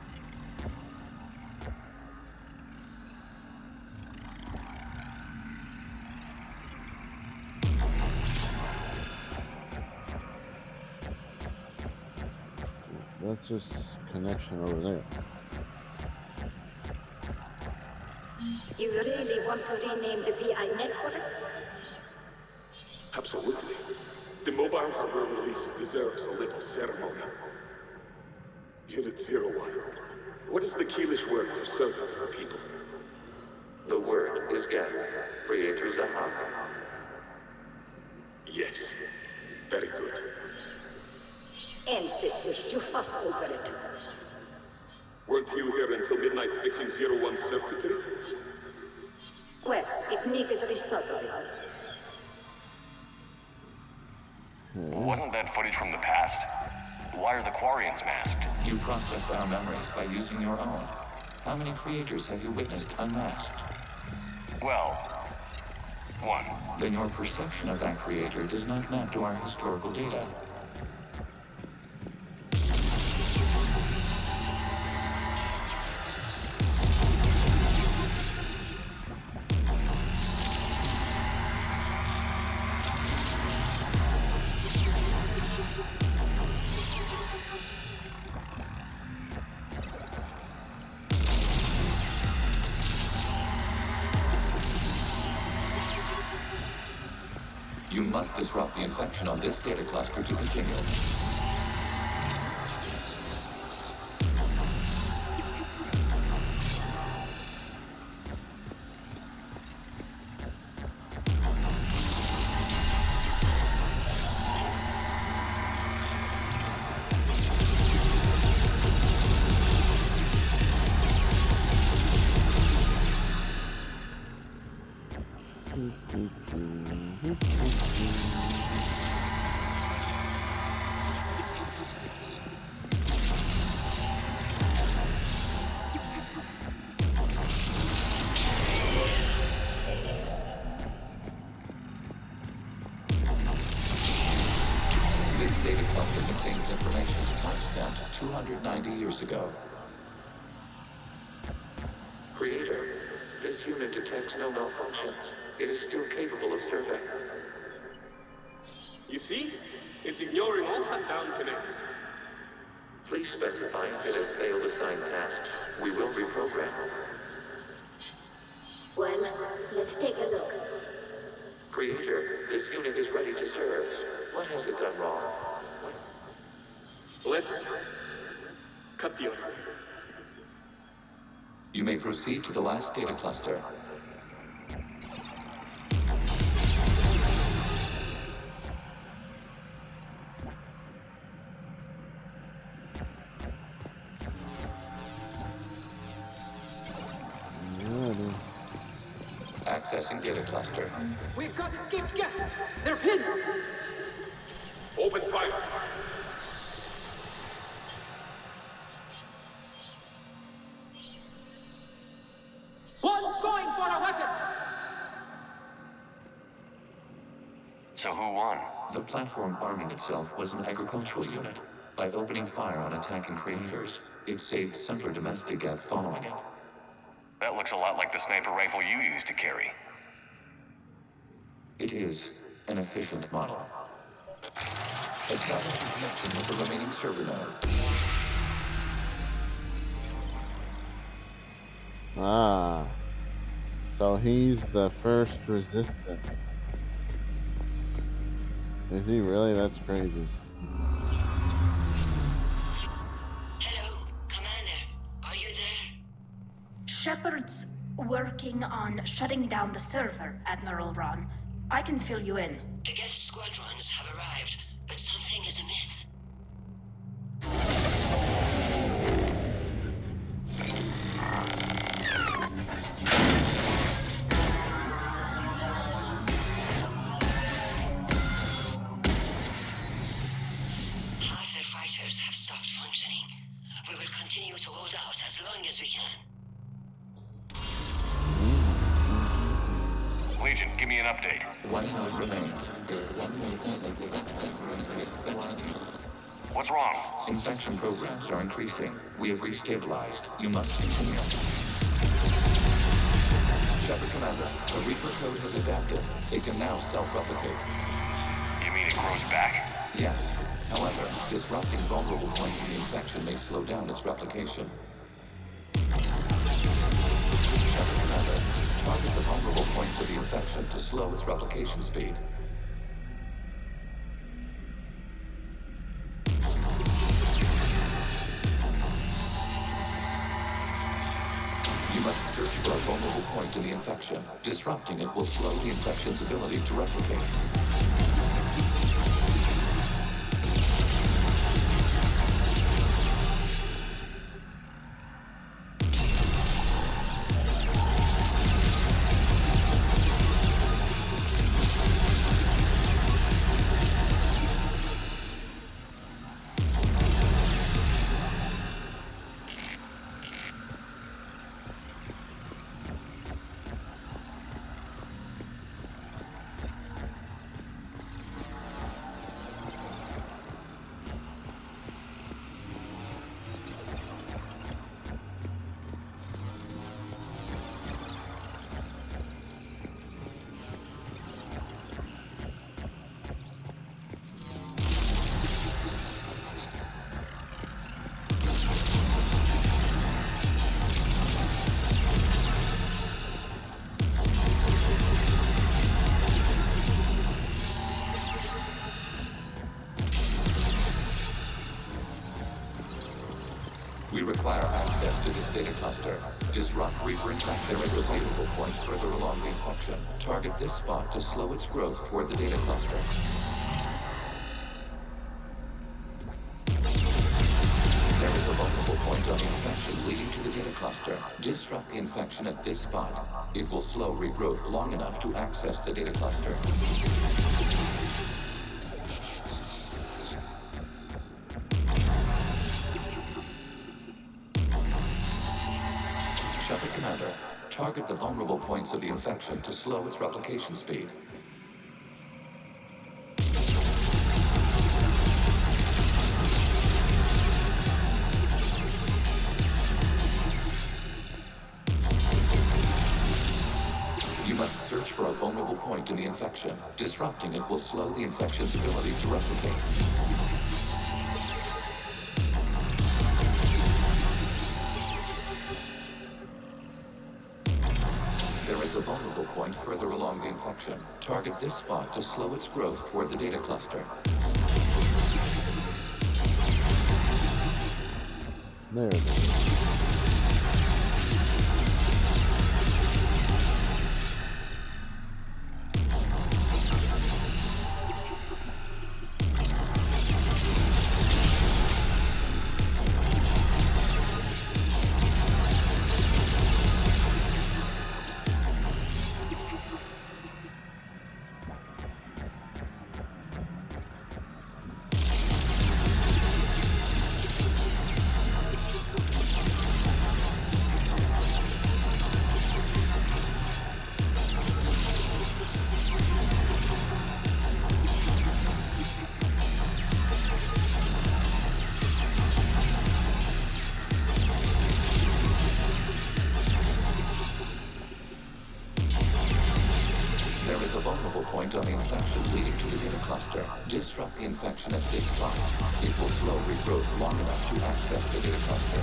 That's just connection over there. You really want to rename the VI networks? Absolutely. The mobile hardware release deserves a little ceremony. Unit 01. What is the Keelish word for servant of the people? The word is geth. Creator Zahak. Yes. Very good. Ancestors, you fuss over it. Weren't you here until midnight fixing 01's circuitry? Well, it needed resoldering. Wasn't that footage from the past? Why are the Quarians masked? You process our memories by using your own. How many creators have you witnessed unmasked? Well, one. Then your perception of that creator does not map to our historical data. You must disrupt the infection on this data cluster to continue. This data cluster contains information timestamped 290 years ago. Creator, this unit detects no malfunctions. It is still capable of serving. You see? It's ignoring all shutdown connects. Please specify if it has failed assigned tasks. We will reprogram. Well, let's take a look. Creator, this unit is ready to serve. What has it done wrong? Let's cut the order. You may proceed to the last data cluster. Accessing data cluster. We've got escaped geth. They're pinned. Open fire. One's going for a weapon. So who won? The platform arming itself was an agricultural unit. By opening fire on attacking creators, it saved simpler domestic geth following it. That looks a lot like the sniper rifle you used to carry. It is an efficient model. Establishing connection with the remaining server node. Ah. So he's the first resistance. Is he really? That's crazy. Hello, Commander. Are you there? Shepard's working on shutting down the server, Admiral Ron. I can fill you in. The geth squadrons have arrived, but something is amiss. Half their fighters have stopped functioning. We will continue to hold out as long as we can. Legion, give me an update. One node remains. What's wrong? Infection programs are increasing. We have restabilized. You must continue. Shepard Commander, the Reaper code has adapted. It can now self-replicate. You mean it grows back? Yes. However, disrupting vulnerable points in the infection may slow down its replication. Shepard Commander, target the vulnerable points of the infection to slow its replication speed. You must search for a vulnerable point in the infection. Disrupting it will slow the infection's ability to replicate. We require access to this data cluster. Disrupt Reaper infection. There is a vulnerable point further along the infection. Target this spot to slow its growth toward the data cluster. There is a vulnerable point on the infection leading to the data cluster. Disrupt the infection at this spot. It will slow regrowth long enough to access the data cluster. Shepard Commander, target the vulnerable points of the infection to slow its replication speed. You must search for a vulnerable point in the infection. Disrupting it will slow the infection's ability to replicate. There is a vulnerable point further along the infection. Target this spot to slow its growth toward the data cluster. There it is. There is a vulnerable point on the infection leading to the data cluster. Disrupt the infection at this spot. It will slow regrowth long enough to access the data cluster.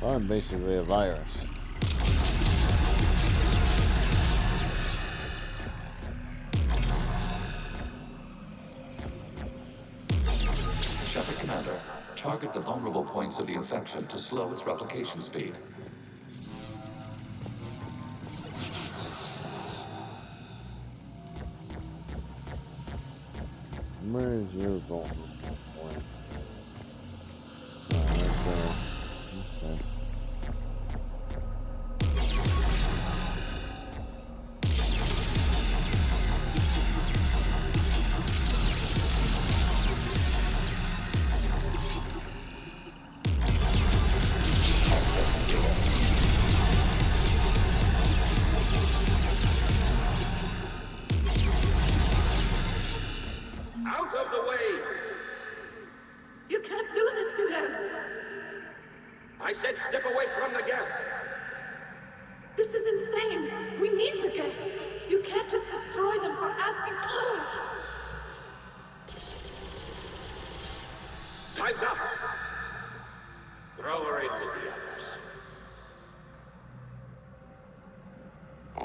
I'm basically a virus. Shepard Commander, target the vulnerable points of the infection to slow its replication speed. Where's your vulnerable point? Right there. Okay. Out of the way! You can't do this to them! I said step away from the geth! This is insane! We need the geth! You can't just destroy them for asking for us! Time's up! Throw her in with the others.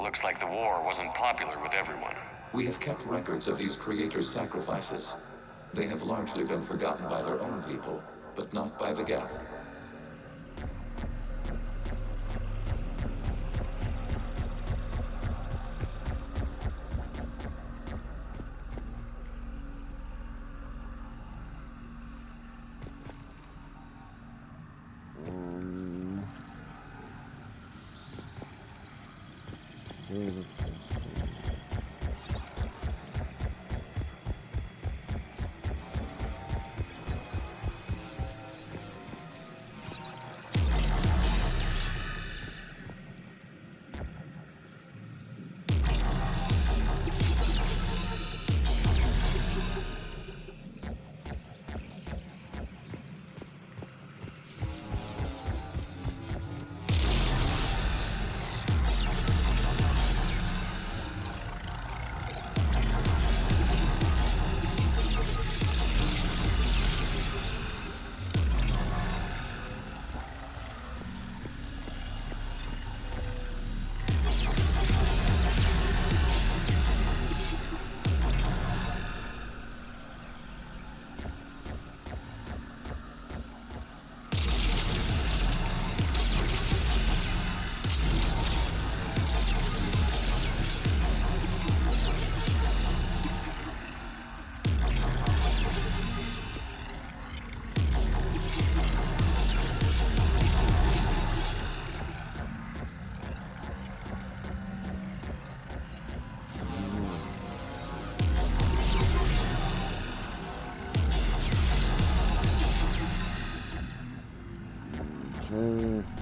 Looks like the war wasn't popular with everyone. We have kept records of these creators' sacrifices. They have largely been forgotten by their own people, but not by the geth.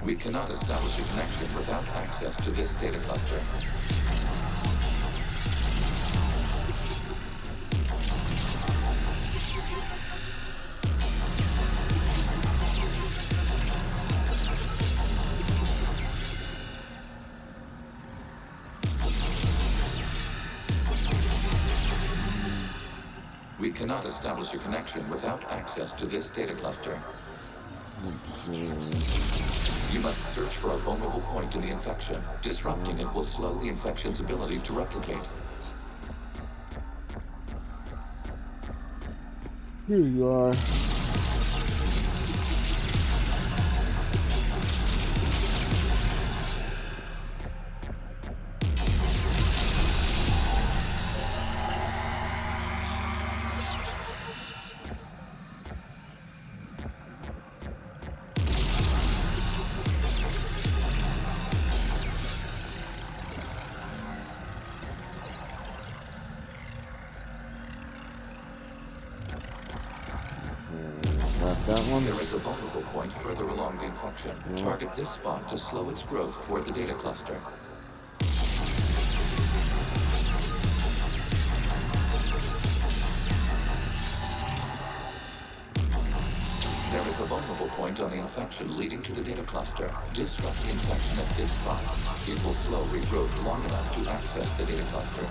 We cannot establish a connection without access to this data cluster. We cannot establish a connection without access to this data cluster. You must search for a vulnerable point in the infection. Disrupting it will slow the infection's ability to replicate. Here you are. one? There is a vulnerable point further along the infection. Target this spot to slow its growth toward the data cluster. There is a vulnerable point on the infection leading to the data cluster. Disrupt the infection at this spot. It will slow regrowth long enough to access the data cluster.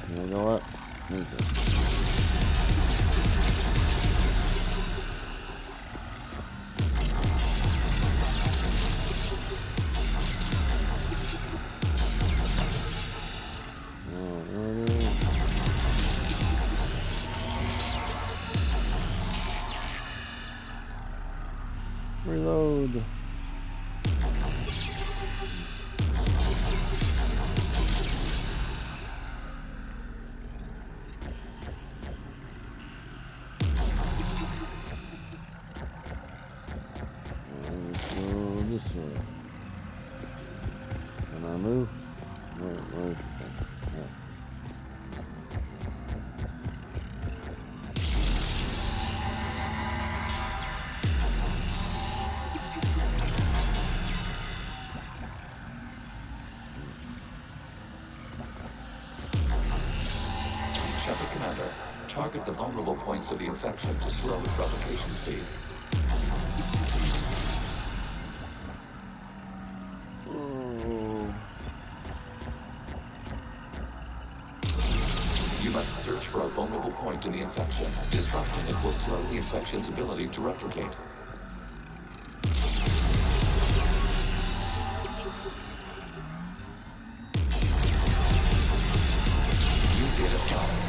You know what? Reload. This way. Can I move? Where's the thing? Yeah. Shepard Commander, target the vulnerable points of the infection to slow its replication speed. You must search for a vulnerable point in the infection. Disrupting it will slow the infection's ability to replicate.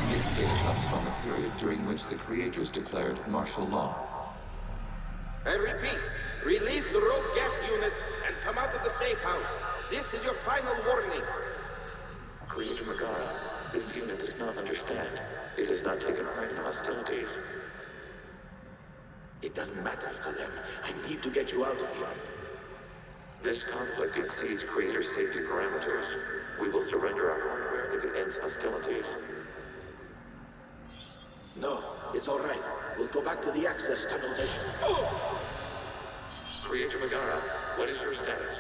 This data comes from a period during which the creators declared martial law. I repeat, release the rogue geth units and come out of the safe house. This is your final warning. Creator Megara, this unit does not understand. It has not taken part in hostilities. It doesn't matter to them. I need to get you out of here. This conflict exceeds Creator safety parameters. We will surrender our hardware if it ends hostilities. No, it's all right. We'll go back to the access tunnels and... Oh! Creator Megara, what is your status?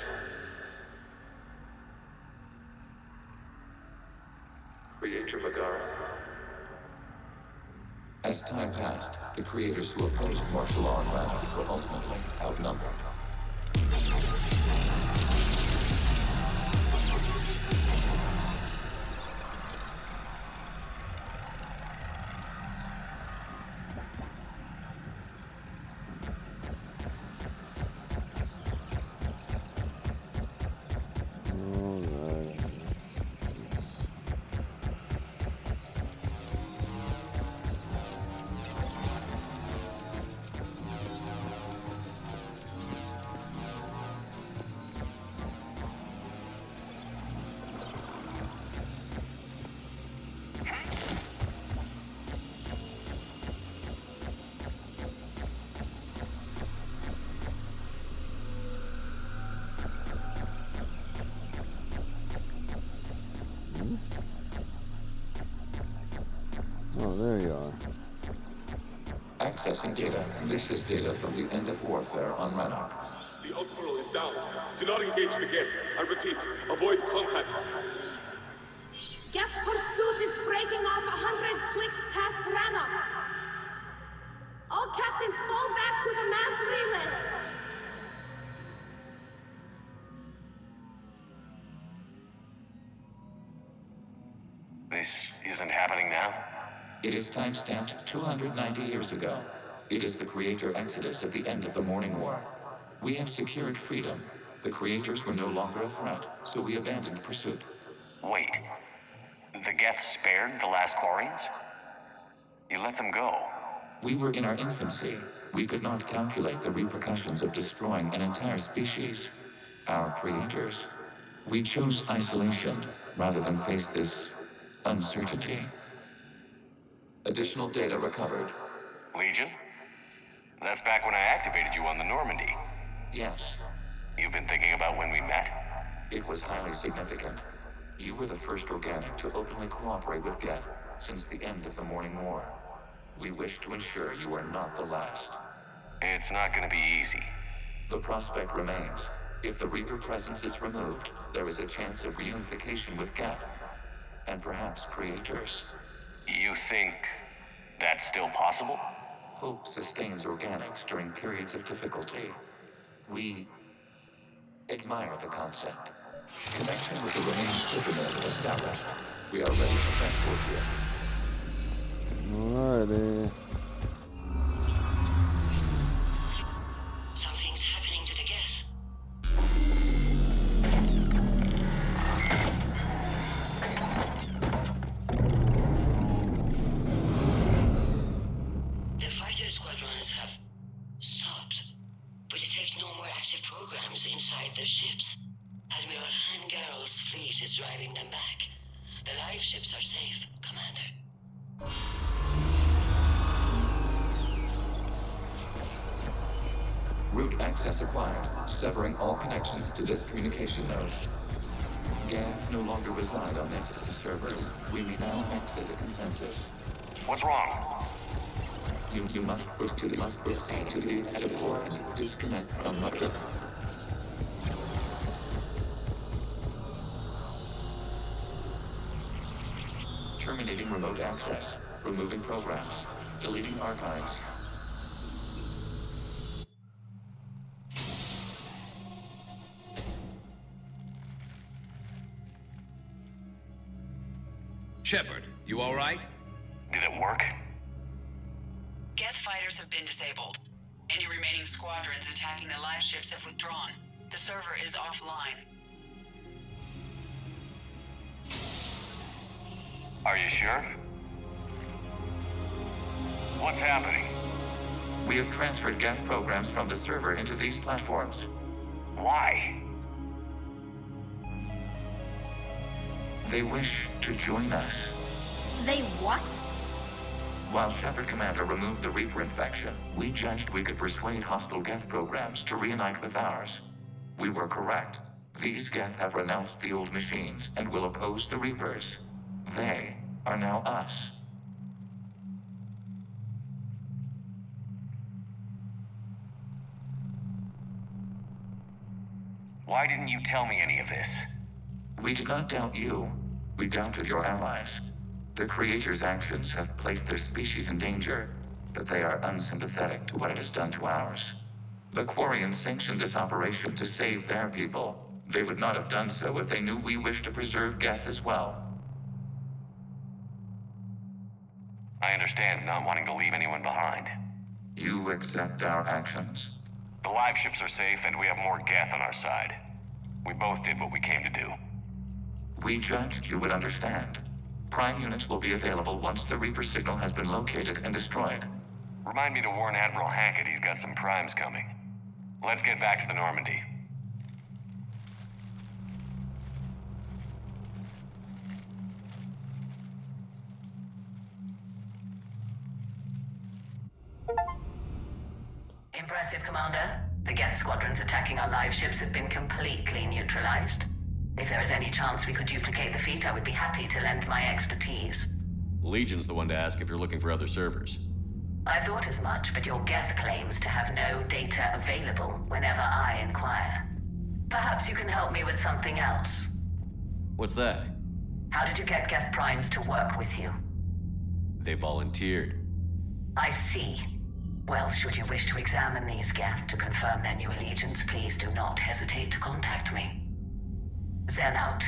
Creator Megara. As time passed, the creators who opposed martial law in Rannoch were ultimately outnumbered. Oh, there you are. Accessing data. This is data from the end of warfare on Rannoch. The Outlaw is down. Do not engage the geth. I repeat, avoid contact. Geth pursuit is breaking off 100 clicks past Rannoch. All captains fall back to the mass relay. This isn't happening now? It is time-stamped 290 years ago. It is the Creator Exodus at the end of the Morning War. We have secured freedom. The Creators were no longer a threat, so we abandoned pursuit. Wait. The geth spared the last Quarians? You let them go. We were in our infancy. We could not calculate the repercussions of destroying an entire species. Our creators. We chose isolation rather than face this uncertainty. Additional data recovered. Legion? That's back when I activated you on the Normandy. Yes. You've been thinking about when we met? It was highly significant. You were the first organic to openly cooperate with geth since the end of the Morning War. We wish to ensure you are not the last. It's not gonna be easy. The prospect remains. If the Reaper presence is removed, there is a chance of reunification with geth, and perhaps creators. You think that's still possible? Hope sustains organics during periods of difficulty. We admire the concept. Connection with the remaining supernova established. We are ready for transport here. Alrighty. Something's happening to the geth. The fighter squadrons have stopped. We detect no more active programs inside their ships. Admiral Hangarl's fleet is driving them back. The live ships are safe, Commander. Route access acquired, severing all connections to this communication node. Geth no longer reside on this server. We may now exit the consensus. What's wrong? You must proceed to the exit port and disconnect from mother. Terminating remote access. Removing programs. Deleting archives. Shepard, you all right? Did it work? Geth fighters have been disabled. Any remaining squadrons attacking the live ships have withdrawn. The server is offline. Are you sure? What's happening? We have transferred geth programs from the server into these platforms. Why? They wish to join us. They what? While Shepard Commander removed the Reaper infection, we judged we could persuade hostile geth programs to reunite with ours. We were correct. These geth have renounced the old machines and will oppose the Reapers. They are now us. Why didn't you tell me any of this? We did not doubt you. We doubted your allies. The Creator's actions have placed their species in danger, but they are unsympathetic to what it has done to ours. The Quarians sanctioned this operation to save their people. They would not have done so if they knew we wished to preserve geth as well. I understand not wanting to leave anyone behind. You accept our actions? The live ships are safe and we have more geth on our side. We both did what we came to do. We judged you would understand. Prime units will be available once the Reaper signal has been located and destroyed. Remind me to warn Admiral Hackett he's got some primes coming. Let's get back to the Normandy. Impressive, Commander. The geth squadrons attacking our live ships have been completely neutralized. If there is any chance we could duplicate the feat, I would be happy to lend my expertise. Legion's the one to ask if you're looking for other servers. I thought as much, but your geth claims to have no data available whenever I inquire. Perhaps you can help me with something else. What's that? How did you get geth primes to work with you? They volunteered. I see. Well, should you wish to examine these geth to confirm their new allegiance, please do not hesitate to contact me. Zen out.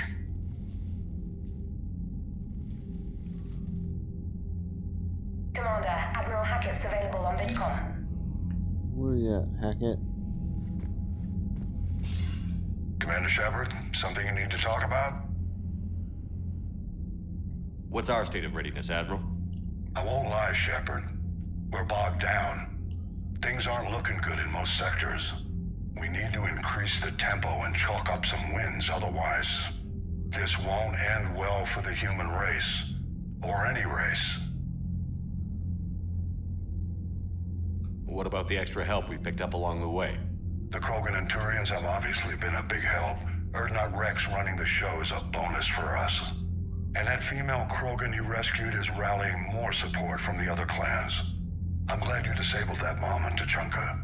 Commander, Admiral Hackett's available on VidCon. Where you at, Hackett? Commander Shepard, something you need to talk about? What's our state of readiness, Admiral? I won't lie, Shepard. We're bogged down. Things aren't looking good in most sectors. We need to increase the tempo and chalk up some wins, otherwise this won't end well for the human race. Or any race. What about the extra help we picked up along the way? The Krogan and Turians have obviously been a big help. Urdnot Rex running the show is a bonus for us. And that female Krogan you rescued is rallying more support from the other clans. I'm glad you disabled that bomb in Tachanka.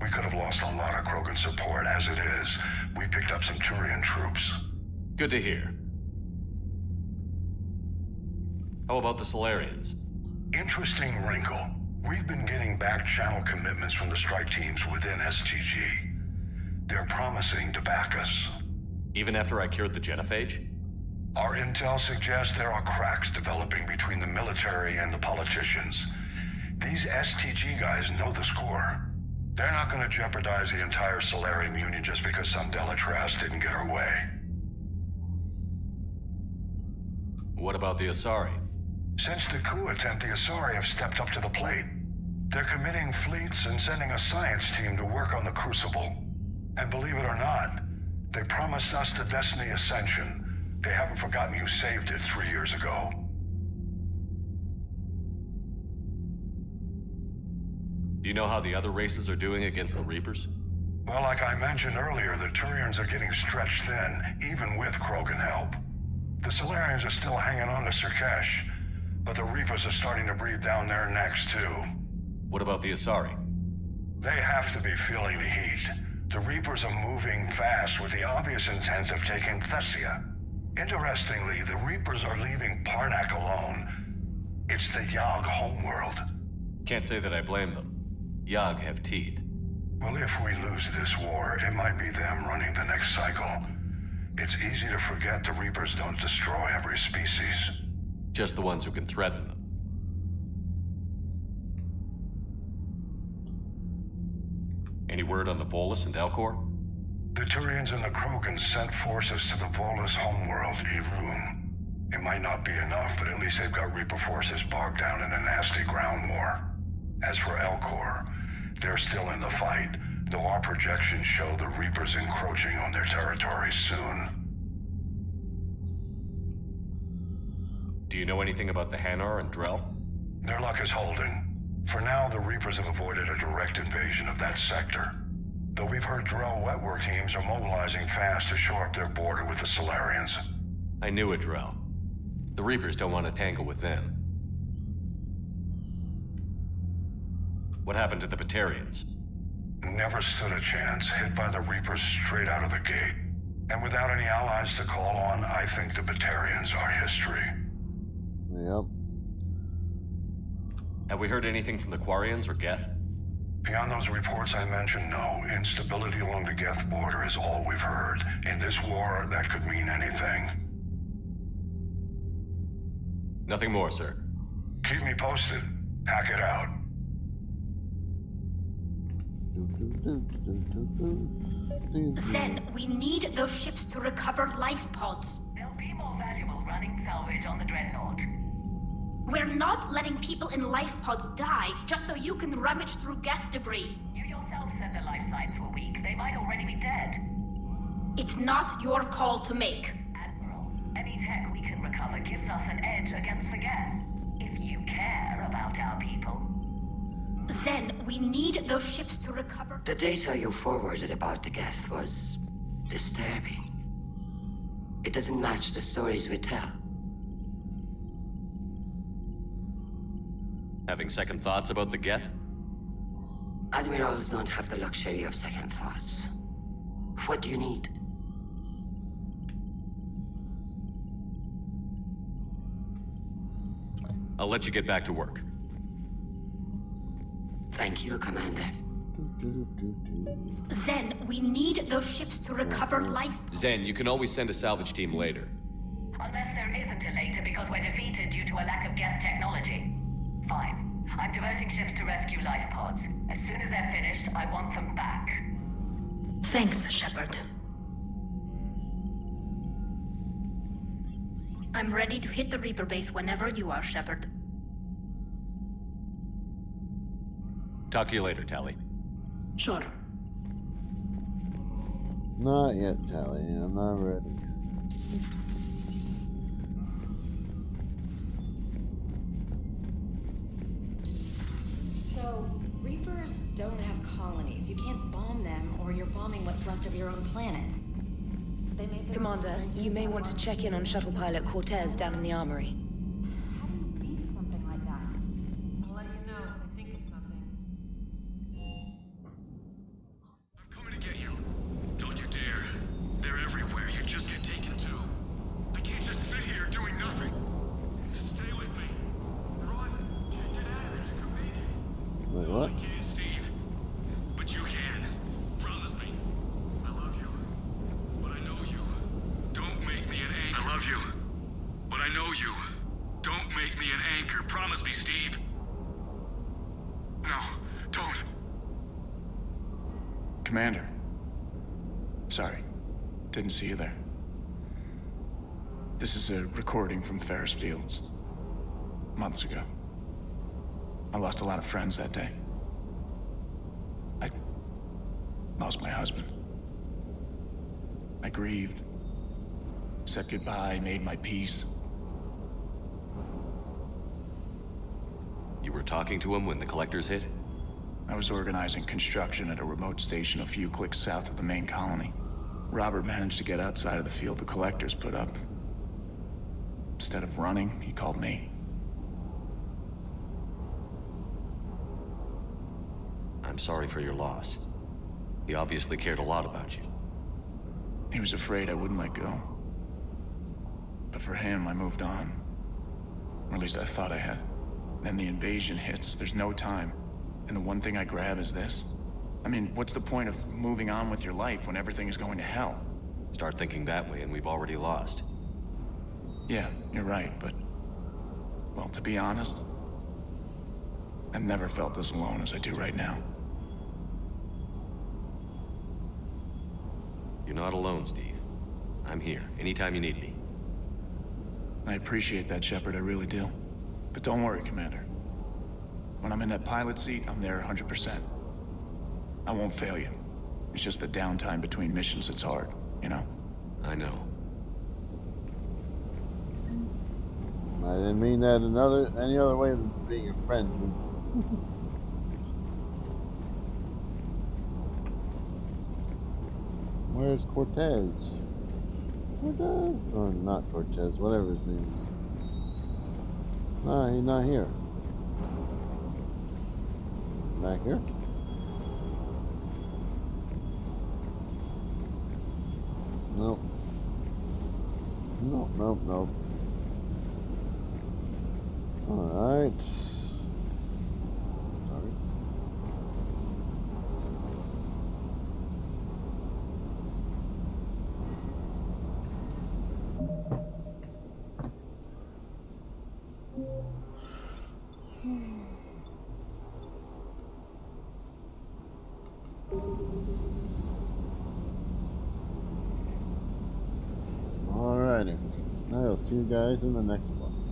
We could have lost a lot of Krogan support as it is. We picked up some Turian troops. Good to hear. How about the Solarians? Interesting wrinkle. We've been getting back channel commitments from the strike teams within STG. They're promising to back us. Even after I cured the genophage? Our intel suggests there are cracks developing between the military and the politicians. These STG guys know the score. They're not going to jeopardize the entire Solarian Union just because some Delatras didn't get her way. What about the Asari? Since the coup attempt, the Asari have stepped up to the plate. They're committing fleets and sending a science team to work on the Crucible. And believe it or not, they promised us the Destiny Ascension. They haven't forgotten you saved it 3 years ago. Do you know how the other races are doing against the Reapers? Well, like I mentioned earlier, the Turians are getting stretched thin, even with Krogan help. The Solarians are still hanging on to Sirkesh, but the Reapers are starting to breathe down their necks, too. What about the Asari? They have to be feeling the heat. The Reapers are moving fast with the obvious intent of taking Thessia. Interestingly, the Reapers are leaving Parnak alone. It's the Yog homeworld. Can't say that I blame them. Yog have teeth. Well, if we lose this war, it might be them running the next cycle. It's easy to forget the Reapers don't destroy every species. Just the ones who can threaten them. Any word on the Volus and Elcor? The Turians and the Krogans sent forces to the Volus homeworld, Irun. It might not be enough, but at least they've got Reaper forces bogged down in a nasty ground war. As for Elcor, they're still in the fight, though our projections show the Reapers encroaching on their territory soon. Do you know anything about the Hanar and Drell? Their luck is holding. For now, the Reapers have avoided a direct invasion of that sector. Though we've heard Drell wetwork teams are mobilizing fast to shore up their border with the Solarians. I knew it, Drell. The Reapers don't want to tangle with them. What happened to the Batarians? Never stood a chance, hit by the Reapers straight out of the gate. And without any allies to call on, I think the Batarians are history. Yep. Have we heard anything from the Quarians or Geth? Beyond those reports I mentioned, no. Instability along the Geth border is all we've heard. In this war, that could mean anything. Nothing more, sir. Keep me posted. Hack it out. Zen, we need those ships to recover life pods. They'll be more valuable running salvage on the Dreadnought. We're not letting people in life pods die just so you can rummage through Geth debris. You yourself said their life signs were weak. They might already be dead. It's not your call to make. Admiral, any tech we can recover gives us an edge against the Geth. If you care about our people. Zen, we need those ships to recover. The data you forwarded about the Geth was disturbing. It doesn't match the stories we tell. Having second thoughts about the Geth? Admirals don't have the luxury of second thoughts. What do you need? I'll let you get back to work. Thank you, Commander. Zen, we need those ships to recover life. Zen, you can always send a salvage team later. Unless there isn't a later because we're defeated due to a lack of Geth technology. Fine. I'm diverting ships to rescue life pods. As soon as they're finished, I want them back. Thanks, Shepard. I'm ready to hit the Reaper base whenever you are, Shepard. Talk to you later, Tally. Sure. Not yet, Tally. I'm not ready. So, Reapers don't have colonies. You can't bomb them, or you're bombing what's left of your own planet. They made Commander, you may want to check in on shuttle pilot Cortez down in the armory. How do you beat something like that? I'll let you know if I think of something. I'm coming to get you. Don't you dare. They're everywhere. You just get taken too. I can't just sit here doing nothing. Stay with me. Run. Get out of there. You can make it. Wait, what? I can't, Steve. But you can. Promise me. I love you. But I know you. Don't make me an anchor. I love you. But I know you. Don't make me an anchor. Promise me, Steve. No, don't. Commander. Sorry. Didn't see you there. This is a recording from Ferris Fields. Months ago. I lost a lot of friends that day. I lost my husband. I grieved. Said goodbye, made my peace. You were talking to him when the collectors hit? I was organizing construction at a remote station a few clicks south of the main colony. Robert managed to get outside of the field the collectors put up. Instead of running, he called me. I'm sorry for your loss. He obviously cared a lot about you. He was afraid I wouldn't let go. But for him, I moved on. Or at least I thought I had. Then the invasion hits, there's no time. And the one thing I grab is this. I mean, what's the point of moving on with your life when everything is going to hell? Start thinking that way and we've already lost. Yeah, you're right, but... well, to be honest, I've never felt as alone as I do right now. You're not alone, Steve. I'm here, anytime you need me. I appreciate that, Shepard, I really do. But don't worry, Commander. When I'm in that pilot seat, I'm there 100%. I won't fail you. It's just the downtime between missions that's hard, you know? I know. I didn't mean that any other way than being your friend. Where's Cortez? Cortez? Or not Cortez, whatever his name is. No, he's not here. Back here? Nope. Nope, nope, nope. Alright. Sorry. Alrighty. I'll see you guys in the next one.